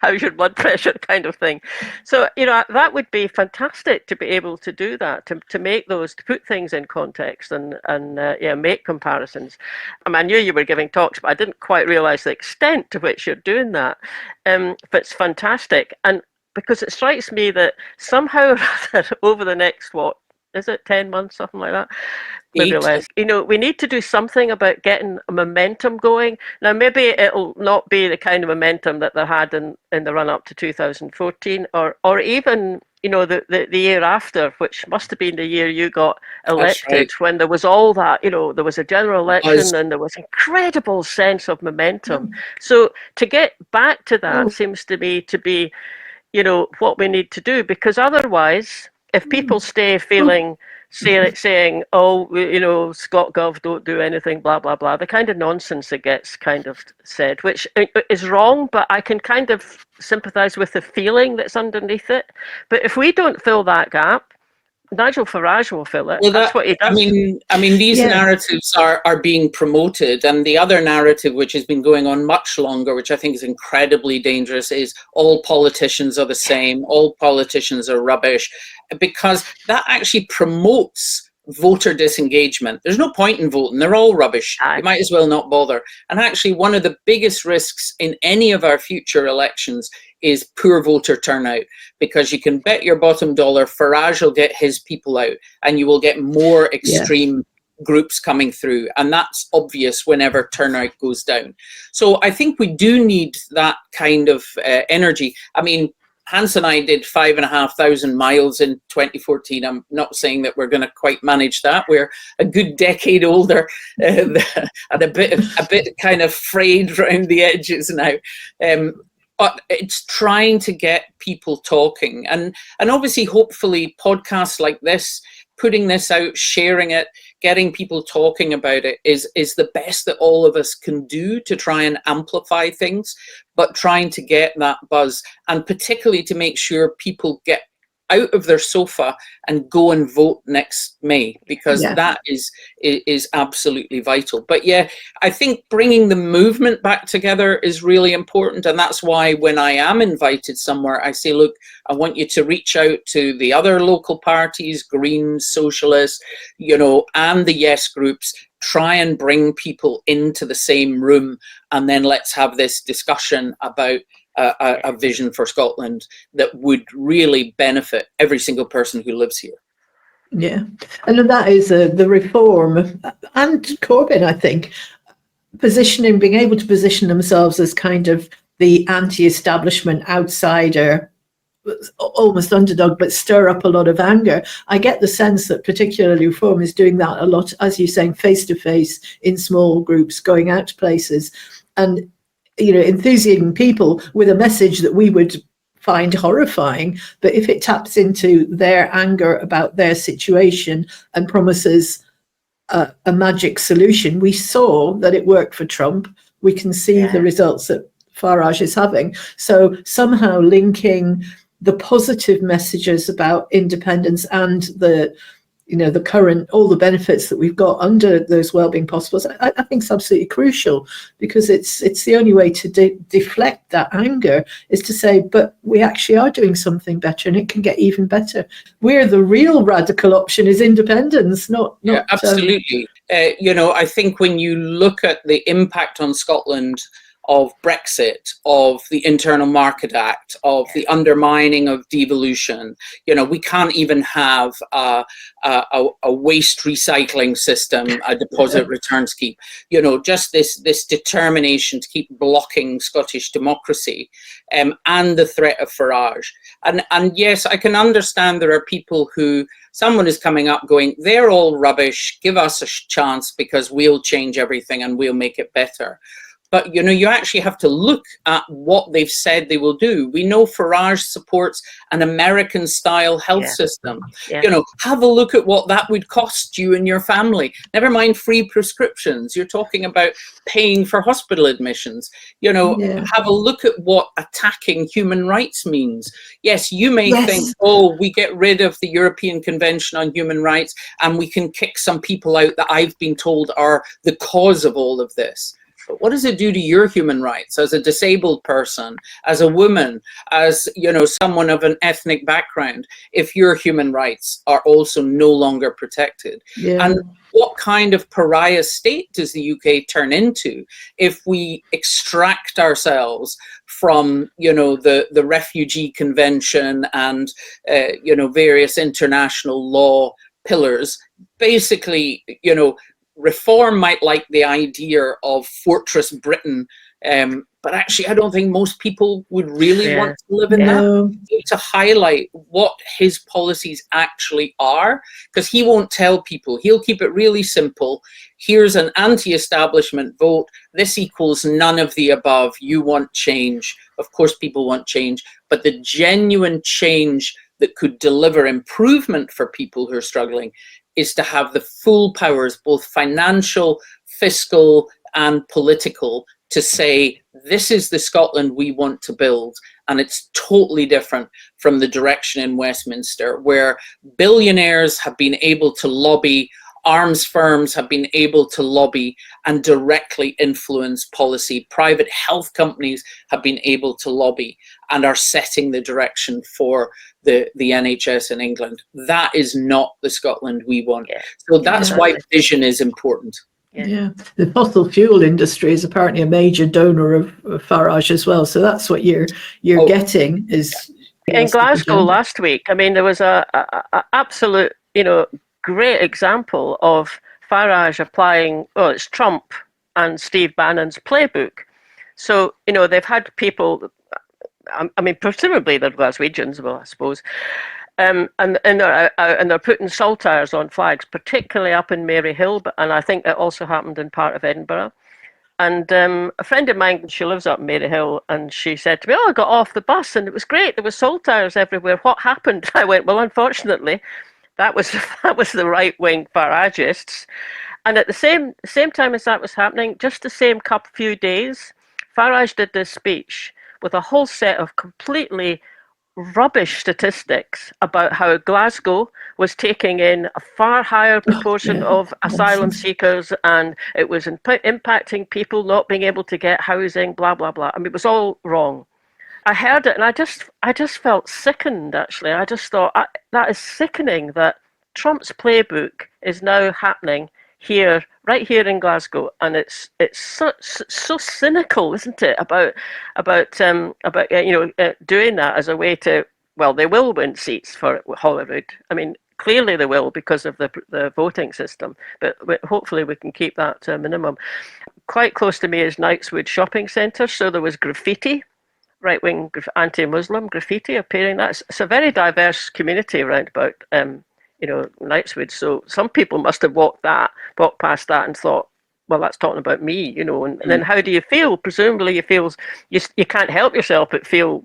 How's your blood pressure kind of thing. So, that would be fantastic to be able to do that, to make those, to put things in context and make comparisons. I mean, I knew you were giving talks, but I didn't quite realise the extent to which you're doing that. But it's fantastic. And because it strikes me that somehow or other over the next, 10 months, something like that? Maybe less. We need to do something about getting a momentum going. Now, maybe it'll not be the kind of momentum that they had in the run up to 2014, or even the year after, which must have been the year you got elected, right, when there was all that. There was a general election and there was incredible sense of momentum. So to get back to that seems to me to be, what we need to do, because otherwise, if people stay saying, ScotGov don't do anything, blah, blah, blah, the kind of nonsense that gets kind of said, which is wrong, but I can kind of sympathise with the feeling that's underneath it. But if we don't fill that gap, Nigel Farage will fill it. Well, That's what he does. I mean, these Yeah. narratives are being promoted, and the other narrative, which has been going on much longer, which I think is incredibly dangerous, is all politicians are the same, all politicians are rubbish, because that actually promotes voter disengagement. There's no point in voting; they're all rubbish. Aye. You might as well not bother. And actually, one of the biggest risks in any of our future elections is poor voter turnout, because you can bet your bottom dollar Farage will get his people out, and you will get more extreme groups coming through, and that's obvious whenever turnout goes down. So I think we do need that kind of energy. I mean, Hans and I did 5,500 miles in 2014. I'm not saying that we're going to quite manage that. We're a good decade older and a bit kind of frayed around the edges now. But it's trying to get people talking, and obviously, hopefully, podcasts like this, putting this out, sharing it, getting people talking about it is the best that all of us can do to try and amplify things, but trying to get that buzz, and particularly to make sure people get out of their sofa and go and vote next May, because that is absolutely vital. But yeah, I think bringing the movement back together is really important, and that's why when I am invited somewhere, I say, look, I want you to reach out to the other local parties, Greens, Socialists, and the Yes groups. Try and bring people into the same room, and then let's have this discussion about a vision for Scotland that would really benefit every single person who lives here. Yeah, and that is the reform, and Corbyn, I think, being able to position themselves as kind of the anti-establishment outsider, almost underdog, but stir up a lot of anger. I get the sense that particularly Reform is doing that a lot, as you're saying, face-to-face, in small groups, going out to places, and enthusing people with a message that we would find horrifying, but if it taps into their anger about their situation and promises a magic solution. We saw that it worked for Trump. We can see the results that Farage is having. So somehow linking the positive messages about independence and the current, all the benefits that we've got under those wellbeing possibles, I think is absolutely crucial, because it's the only way to deflect that anger is to say, but we actually are doing something better, and it can get even better. Where the real radical option is independence, not absolutely. I think when you look at the impact on Scotland of Brexit, of the Internal Market Act, of the undermining of devolution, we can't even have a waste recycling system, a deposit return scheme. Just this determination to keep blocking Scottish democracy, and the threat of Farage. And yes, I can understand there are people who, someone is coming up going, they're all rubbish, give us a chance because we'll change everything and we'll make it better. But, you actually have to look at what they've said they will do. We know Farage supports an American-style health system. Have a look at what that would cost you and your family. Never mind free prescriptions. You're talking about paying for hospital admissions. Have a look at what attacking human rights means. Yes, you may think, we get rid of the European Convention on Human Rights and we can kick some people out that I've been told are the cause of all of this. But what does it do to your human rights as a disabled person, as a woman, as someone of an ethnic background, if your human rights are also no longer protected? And what kind of pariah state does the UK turn into if we extract ourselves from the Refugee Convention and various international law pillars? Basically, Reform might like the idea of Fortress Britain, but actually I don't think most people would really want to live in that. To highlight what his policies actually are, because he won't tell people. He'll keep it really simple. Here's an anti-establishment vote. This equals none of the above. You want change. Of course people want change, but the genuine change that could deliver improvement for people who are struggling is to have the full powers, both financial, fiscal, and political, to say this is the Scotland we want to build. And it's totally different from the direction in Westminster, where billionaires have been able to lobby, arms firms have been able to lobby and directly influence policy. Private health companies have been able to lobby and are setting the direction for the NHS in England. That is not the Scotland we want. Yeah. So that's why vision is important. Yeah, the fossil fuel industry is apparently a major donor of Farage as well. So that's what you're getting is in Glasgow last week. I mean, there was a absolute, great example of Farage applying. Well, it's Trump and Steve Bannon's playbook. So they've had people. I mean, presumably they're Glaswegians, well, I suppose. And they're putting saltires on flags, particularly up in Maryhill, and I think that also happened in part of Edinburgh. And a friend of mine, she lives up in Maryhill, and she said to me, "Oh, I got off the bus and it was great. There were saltires everywhere. What happened?" I went, "Well, unfortunately, that was the right-wing Faragists." And at the same time as that was happening, just the same few days, Farage did this speech with a whole set of completely rubbish statistics about how Glasgow was taking in a far higher proportion of asylum seekers, and it was impacting people not being able to get housing, blah, blah, blah. I mean, it was all wrong. I heard it and I just felt sickened, actually. I just thought, that is sickening that Trump's playbook is now happening here, right here in Glasgow, and it's so cynical, isn't it? About doing that as a way to, well, they will win seats for Holyrood. I mean, clearly they will because of the voting system, but hopefully we can keep that to a minimum. Quite close to me is Knightswood Shopping Centre, so there was graffiti, right-wing anti-Muslim graffiti appearing. It's a very diverse community around about. Knightswood. So some people must have walked past that and thought, well, that's talking about me, and then how do you feel? Presumably you can't help yourself but feel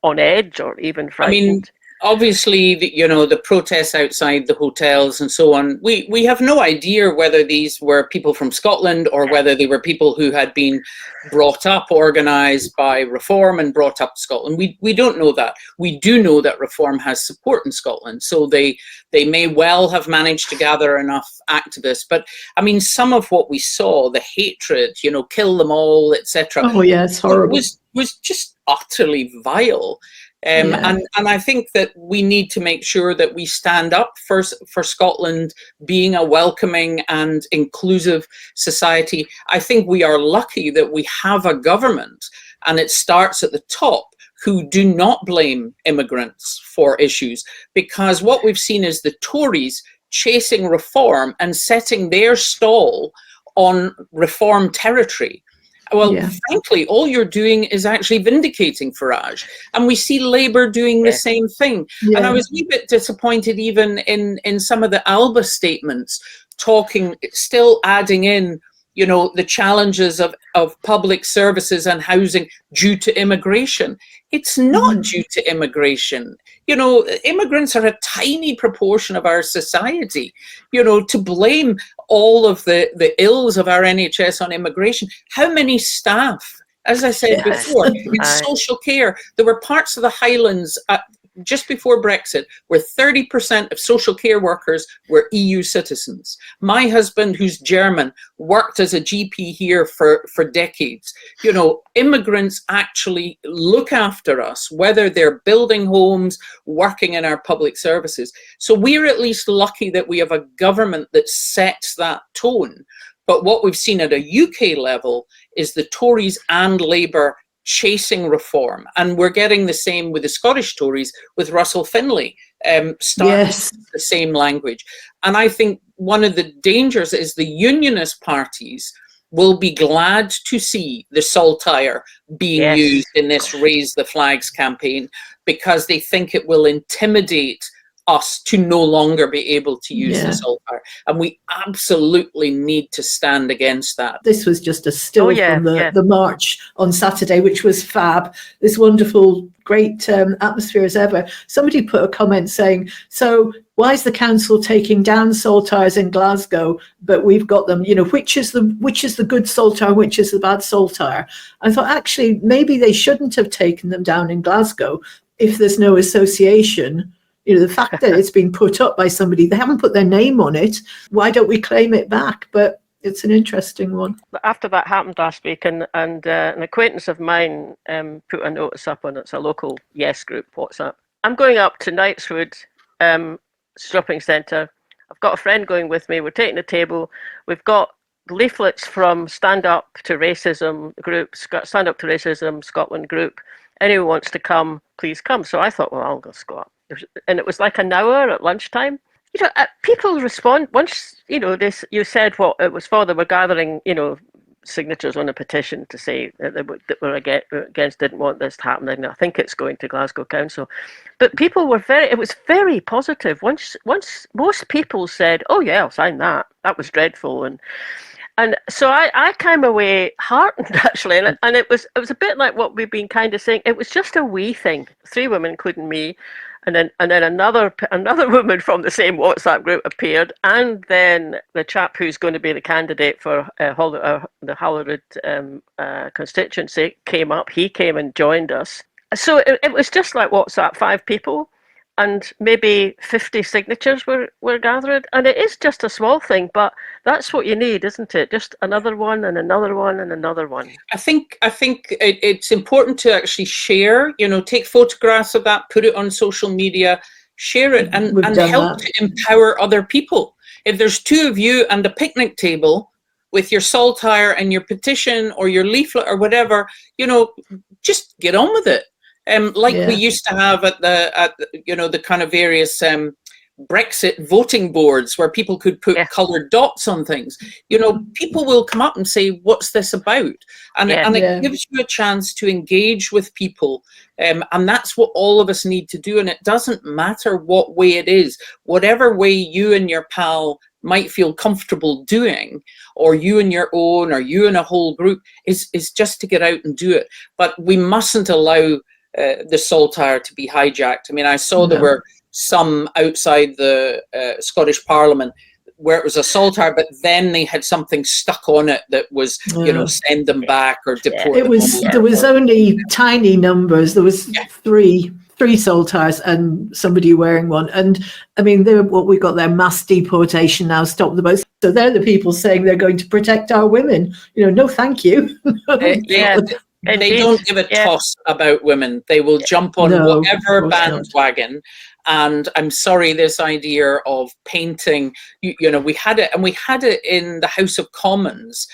on edge or even frightened. I mean, obviously, the protests outside the hotels and so on, we have no idea whether these were people from Scotland or whether they were people who had been brought up, organised by Reform and brought up to Scotland. We don't know that. We do know that Reform has support in Scotland, so they may well have managed to gather enough activists. But I mean, some of what we saw, the hatred, kill them all, etc. Oh yeah, it's horrible. Was just utterly vile. And I think that we need to make sure that we stand up for Scotland being a welcoming and inclusive society. I think we are lucky that we have a government, and it starts at the top, who do not blame immigrants for issues, because what we've seen is the Tories chasing Reform and setting their stall on Reform territory. Well, frankly, all you're doing is actually vindicating Farage. And we see Labour doing the same thing. Yeah. And I was a wee bit disappointed even in some of the Alba statements, still adding in, the challenges of public services and housing due to immigration. It's not due to immigration. Immigrants are a tiny proportion of our society. To blame all of the ills of our NHS on immigration. How many staff, as I said before, in social care, there were parts of the Highlands just before Brexit where 30% of social care workers were EU citizens. My husband, who's German, worked as a GP here for decades. Immigrants actually look after us, whether they're building homes, working in our public services. So we're at least lucky that we have a government that sets that tone. But what we've seen at a UK level is the Tories and Labour chasing Reform, and we're getting the same with the Scottish Tories, with Russell Finlay starting the same language. And I think one of the dangers is the unionist parties will be glad to see the saltire being used in this Raise the Flags campaign, because they think it will intimidate us to no longer be able to use the saltire. And we absolutely need to stand against that. This was just a still from the march on Saturday, which was fab. This wonderful, great atmosphere as ever. Somebody put a comment saying, so why is the council taking down saltires in Glasgow, but we've got them? You know, which is the good saltire, which is the bad saltire? I thought, actually, maybe they shouldn't have taken them down in Glasgow if there's no association. You know, the fact that it's been put up by somebody, they haven't put their name on it. Why don't we claim it back? But it's an interesting one. After that happened last week, and an acquaintance of mine put a notice up on it's a local Yes group WhatsApp. I'm going up to Knightswood shopping centre. I've got a friend going with me. We're taking a table. We've got leaflets from Stand Up to Racism group, Stand Up to Racism Scotland group. Anyone wants to come, please come. So I thought, well, I'll just go up. And it was like an hour at lunchtime. You know, people respond once. You know, you said what it was for. They were gathering, you know, signatures on a petition to say that they were against, didn't want this to happen. And I think it's going to Glasgow Council. But people were it was very positive. Once most people said, "Oh yeah, I'll sign that. That was dreadful," and so I came away heartened actually, and it was a bit like what we've been kind of saying. It was just a wee thing. 3 women, including me. And then another woman from the same WhatsApp group appeared, and then the chap who's going to be the candidate for the Holyrood constituency came up. He came and joined us. So it was just like WhatsApp, 5 people, and maybe 50 signatures were gathered. And it is just a small thing, but that's what you need, isn't it? Just another one and another one and another one. I think it's important to actually share, you know, take photographs of that, put it on social media, share it, and help to empower other people. If there's 2 of you and a picnic table with your saltire and your petition or your leaflet or whatever, you know, just get on with it. We used to have at the kind of various Brexit voting boards where people could put coloured dots on things. You know, people will come up and say, "What's this about?" And it gives you a chance to engage with people, and that's what all of us need to do. And it doesn't matter what way it is, whatever way you and your pal might feel comfortable doing, or you and your own, or you and a whole group, is just to get out and do it. But we mustn't allow the saltire to be hijacked. I mean, I saw there were some outside the Scottish Parliament where it was a saltire, but then they had something stuck on it that was, you know, send them back or deport them. There was only tiny numbers. There was three saltires and somebody wearing one. And I mean, they're what we got there, mass deportation now, stop the boats. So they're the people saying they're going to protect our women. You know, no, thank you. They don't give a toss about women. They will jump on whatever bandwagon. And I'm sorry, this idea of painting, you know, we had it in the House of Commons.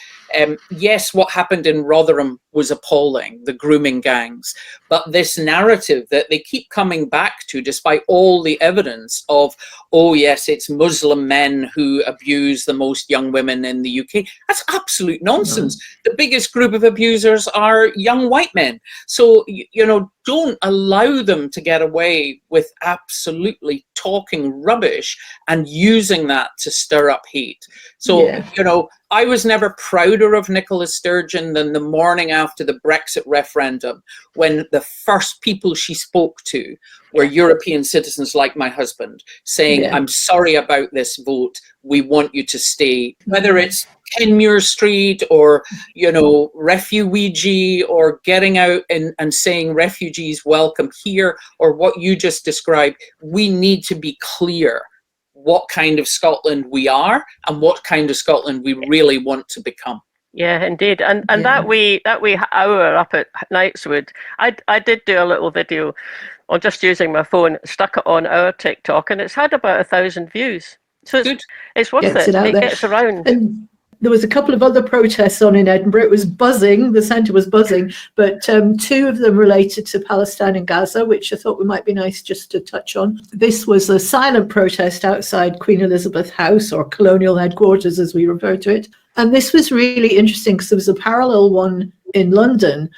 Yes, what happened in Rotherham was appalling, the grooming gangs. But this narrative that they keep coming back to, despite all the evidence of, oh yes, it's Muslim men who abuse the most young women in the UK. That's absolute nonsense. The biggest group of abusers are young white men. So, you know, don't allow them to get away with absolutely talking rubbish and using that to stir up hate. So, you know, I was never prouder of Nicola Sturgeon than the morning after the Brexit referendum, when the first people she spoke to were European citizens like my husband, saying, I'm sorry about this vote, we want you to stay. Whether it's Kenmure Street or, you know, refugee, or getting out and saying refugees welcome here, or what you just described, we need to be clear what kind of Scotland we are and what kind of Scotland we really want to become. Yeah, indeed. And that wee hour up at Knightswood, I did do a little video on just using my phone, stuck it on our TikTok, and it's had about 1,000 views. So it's worth it. It gets around. And there was a couple of other protests on in Edinburgh. It was buzzing. The centre was buzzing. But 2 of them related to Palestine and Gaza, which I thought might be nice just to touch on. This was a silent protest outside Queen Elizabeth House, or Colonial Headquarters, as we refer to it. And this was really interesting because there was a parallel one in London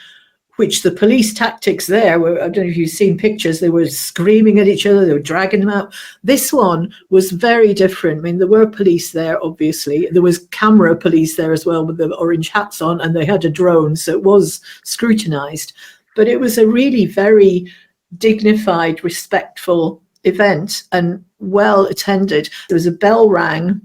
which the police tactics there were, I don't know if you've seen pictures, they were screaming at each other, they were dragging them out. This one was very different. I mean, there were police there, obviously. There was camera police there as well with the orange hats on, and they had a drone, so it was scrutinized. But it was a really very dignified, respectful event and well attended. There was a bell rang,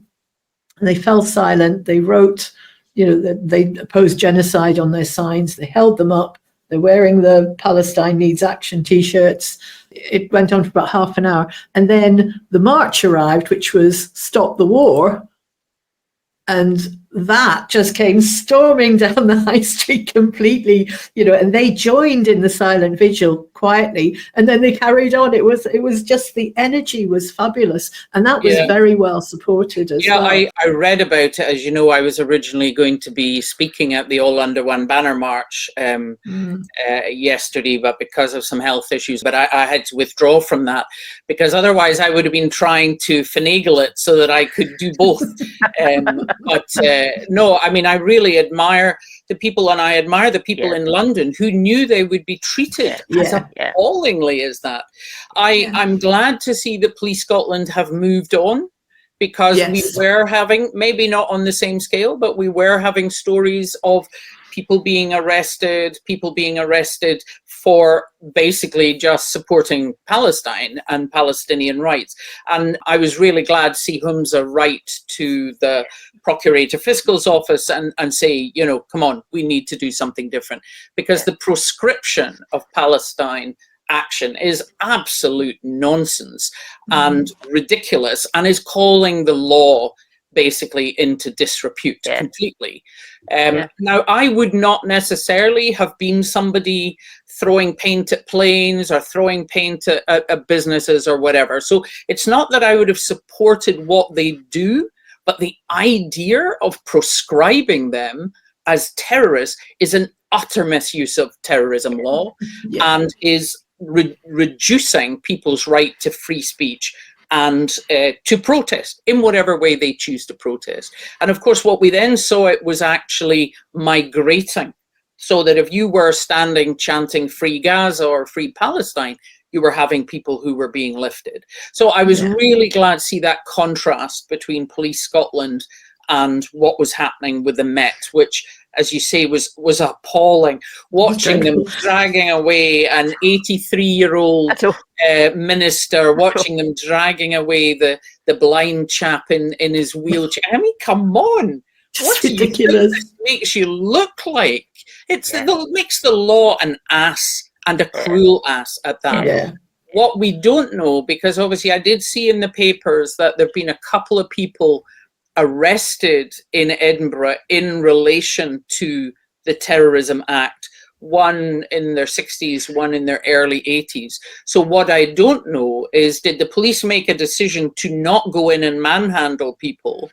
and they fell silent. They wrote, they opposed genocide on their signs. They held them up. They're wearing the Palestine Needs Action T-shirts. It went on for about half an hour. And then the march arrived, which was Stop the War. And that just came storming down the high street completely, and they joined in the silent vigil quietly, and then they carried on. It was just, the energy was fabulous, and that was very well supported as well. I read about it. As you know, I was originally going to be speaking at the All Under One Banner March yesterday, but because of some health issues, but I had to withdraw from that, because otherwise I would have been trying to finagle it so that I could do both. But no, I mean, I really admire the people, and I admire the people in London who knew they would be treated as appallingly as that. I'm glad to see that Police Scotland have moved on, because we were having, maybe not on the same scale, but we were having stories of people being arrested for basically just supporting Palestine and Palestinian rights. And I was really glad to see Humza write to the Procurator Fiscal's office and say, come on, we need to do something different, because the proscription of Palestine action is absolute nonsense and ridiculous, and is calling the law basically into disrepute completely. Now, I would not necessarily have been somebody throwing paint at planes or throwing paint at businesses or whatever. So it's not that I would have supported what they do, but the idea of proscribing them as terrorists is an utter misuse of terrorism law and is reducing people's right to free speech and to protest in whatever way they choose to protest. And of course, what we then saw, it was actually migrating, so that if you were standing chanting Free Gaza or Free Palestine, you were having people who were being lifted. So I was really glad to see that contrast between Police Scotland and what was happening with the Met, which, as you say, was appalling. Watching them dragging away an 83-year-old minister, watching them dragging away the blind chap in his wheelchair. I mean, come on. What ridiculous. Makes you look like? It makes the law an ass, and a cruel ass at that. Yeah. What we don't know, because obviously I did see in the papers that there have been a couple of people arrested in Edinburgh in relation to the Terrorism Act, one in their 60s, one in their early 80s. So what I don't know is, did the police make a decision to not go in and manhandle people?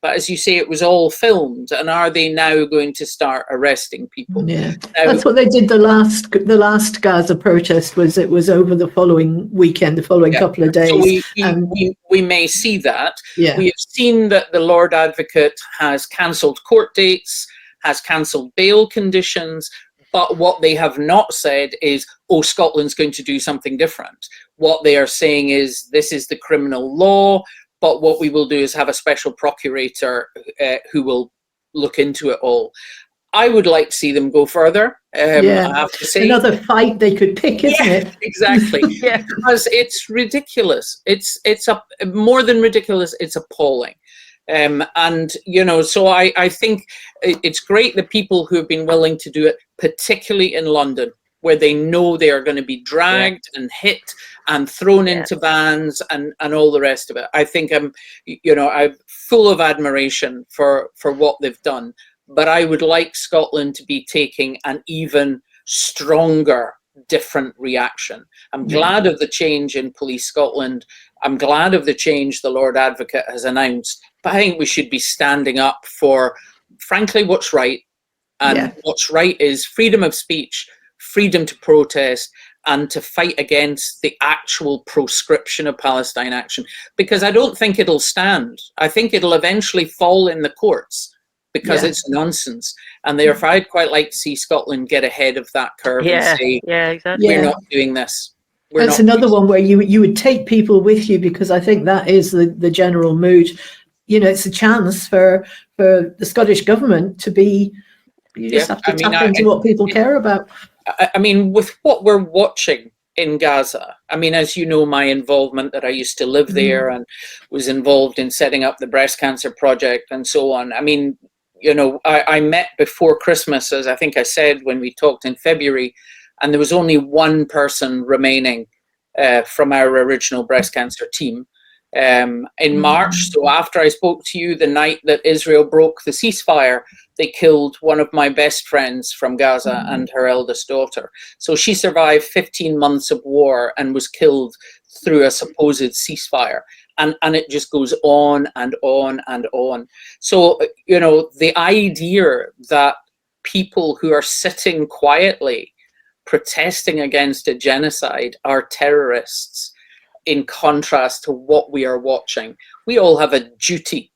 But as you say, it was all filmed, and are they now going to start arresting people? Yeah, that's what they did. The last Gaza protest it was over the following weekend, the following couple of days. So we may see that. Yeah. We have seen that the Lord Advocate has cancelled court dates, has cancelled bail conditions, but what they have not said is, oh, Scotland's going to do something different. What they are saying is, this is the criminal law, but what we will do is have a special procurator who will look into it all. I would like to see them go further. I have to say, another fight they could pick, isn't it? Exactly. Because it's ridiculous. It's more than ridiculous. It's appalling. And so I think it's great that people who have been willing to do it, particularly in London, where they know they are going to be dragged and hit and thrown into vans and all the rest of it. I think I'm full of admiration for what they've done, but I would like Scotland to be taking an even stronger, different reaction. I'm glad of the change in Police Scotland. I'm glad of the change the Lord Advocate has announced, but I think we should be standing up for, frankly, what's right. And what's right is freedom of speech, freedom to protest, and to fight against the actual proscription of Palestine action, because I don't think it'll stand. I think it'll eventually fall in the courts, because it's nonsense. And therefore, I'd quite like to see Scotland get ahead of that curve and say, exactly. we're not doing this. That's another one where you would take people with you, because I think that is the general mood. You know, it's a chance for the Scottish government to be, you just have to tap into what people care about. I mean, with what we're watching in Gaza, I mean, as you know, my involvement, that I used to live there and was involved in setting up the breast cancer project and so on. I mean, you know, I met before Christmas, as I think I said when we talked in February, and there was only one person remaining from our original breast cancer team in March. So after I spoke to you, the night that Israel broke the ceasefire, they killed one of my best friends from Gaza and her eldest daughter. So she survived 15 months of war and was killed through a supposed ceasefire. And it just goes on and on and on. So, you know, the idea that people who are sitting quietly protesting against a genocide are terrorists, in contrast to what we are watching. We all have a duty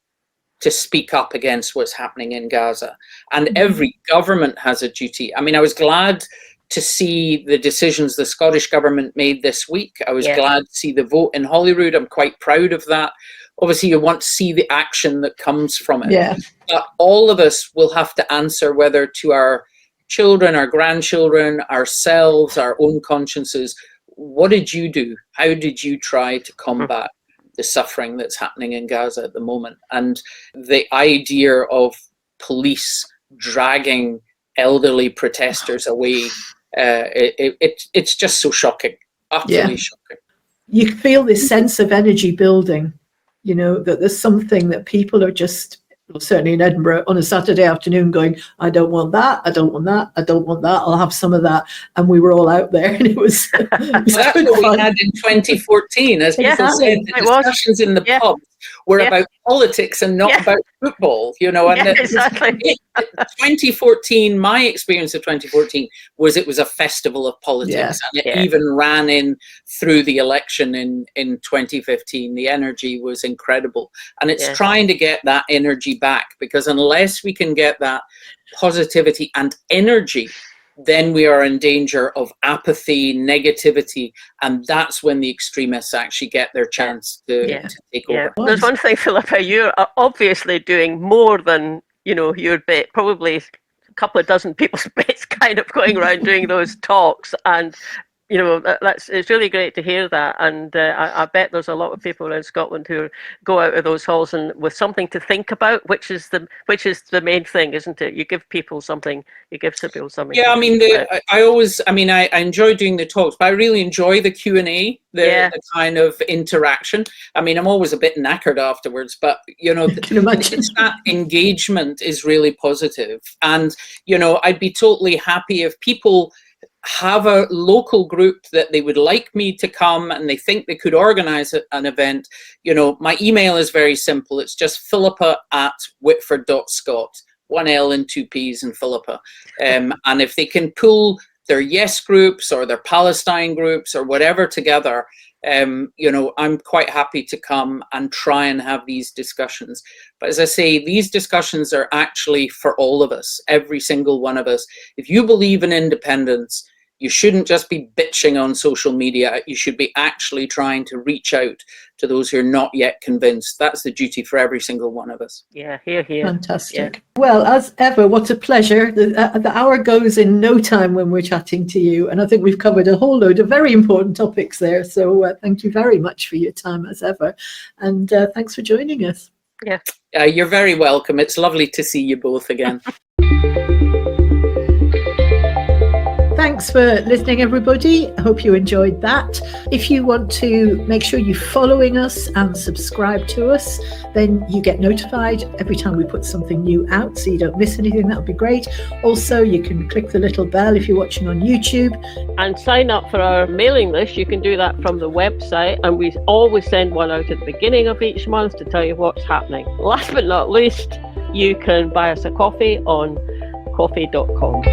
to speak up against what's happening in Gaza, and every government has a duty. I mean, I was glad to see the decisions the Scottish government made this week. I was glad to see the vote in Holyrood. I'm quite proud of that. Obviously, you want to see the action that comes from it. But all of us will have to answer, whether to our children, our grandchildren, ourselves, our own consciences, what did you do? How did you try to combat the suffering that's happening in Gaza at the moment? And the idea of police dragging elderly protesters away, it's just so shocking, utterly shocking. You feel this sense of energy building, you know, that there's something that people are just, certainly in Edinburgh, on a Saturday afternoon going, I don't want that, I don't want that, I don't want that, I'll have some of that. And we were all out there, and it was that's what we had in 2014, as people said, the discussions in the pub were about politics and not about football, you know. And 2014, my experience of 2014 was it was a festival of politics, and it even ran in through the election in 2015. The energy was incredible, and it's trying to get that energy back, because unless we can get that positivity and energy, then we are in danger of apathy, negativity, and that's when the extremists actually get their chance to take over. There's one thing, Philippa, you are obviously doing more than, you know, your bit, probably a couple of dozen people's bits, kind of going around doing those talks, and you know, it's really great to hear that, and I bet there's a lot of people in Scotland who go out of those halls and with something to think about, which is the main thing, isn't it? You give people something. You give people something. Yeah, I mean, I enjoy doing the talks, but I really enjoy the Q&A, the kind of interaction. I mean, I'm always a bit knackered afterwards, but you know, that engagement is really positive, and you know, I'd be totally happy if people have a local group that they would like me to come and they think they could organize an event. You know, my email is very simple. It's just philippa@whitford.scot, 1 L and 2 P's in Philippa. And if they can pull their Yes groups or their Palestine groups or whatever together, you know, I'm quite happy to come and try and have these discussions. But as I say, these discussions are actually for all of us, every single one of us. If you believe in independence, you shouldn't just be bitching on social media. You should be actually trying to reach out to those who are not yet convinced. That's the duty for every single one of us. Yeah, here. Fantastic. Yeah. Well, as ever, what a pleasure. The hour goes in no time when we're chatting to you. And I think we've covered a whole load of very important topics there. So thank you very much for your time as ever. And thanks for joining us. Yeah. You're very welcome. It's lovely to see you both again. Thanks for listening, everybody. I hope you enjoyed that. If you want to make sure you're following us and subscribe to us, then you get notified every time we put something new out, so you don't miss anything. That would be great. Also, you can click the little bell if you're watching on YouTube. And sign up for our mailing list. You can do that from the website, and we always send one out at the beginning of each month to tell you what's happening. Last but not least, you can buy us a coffee on coffee.com.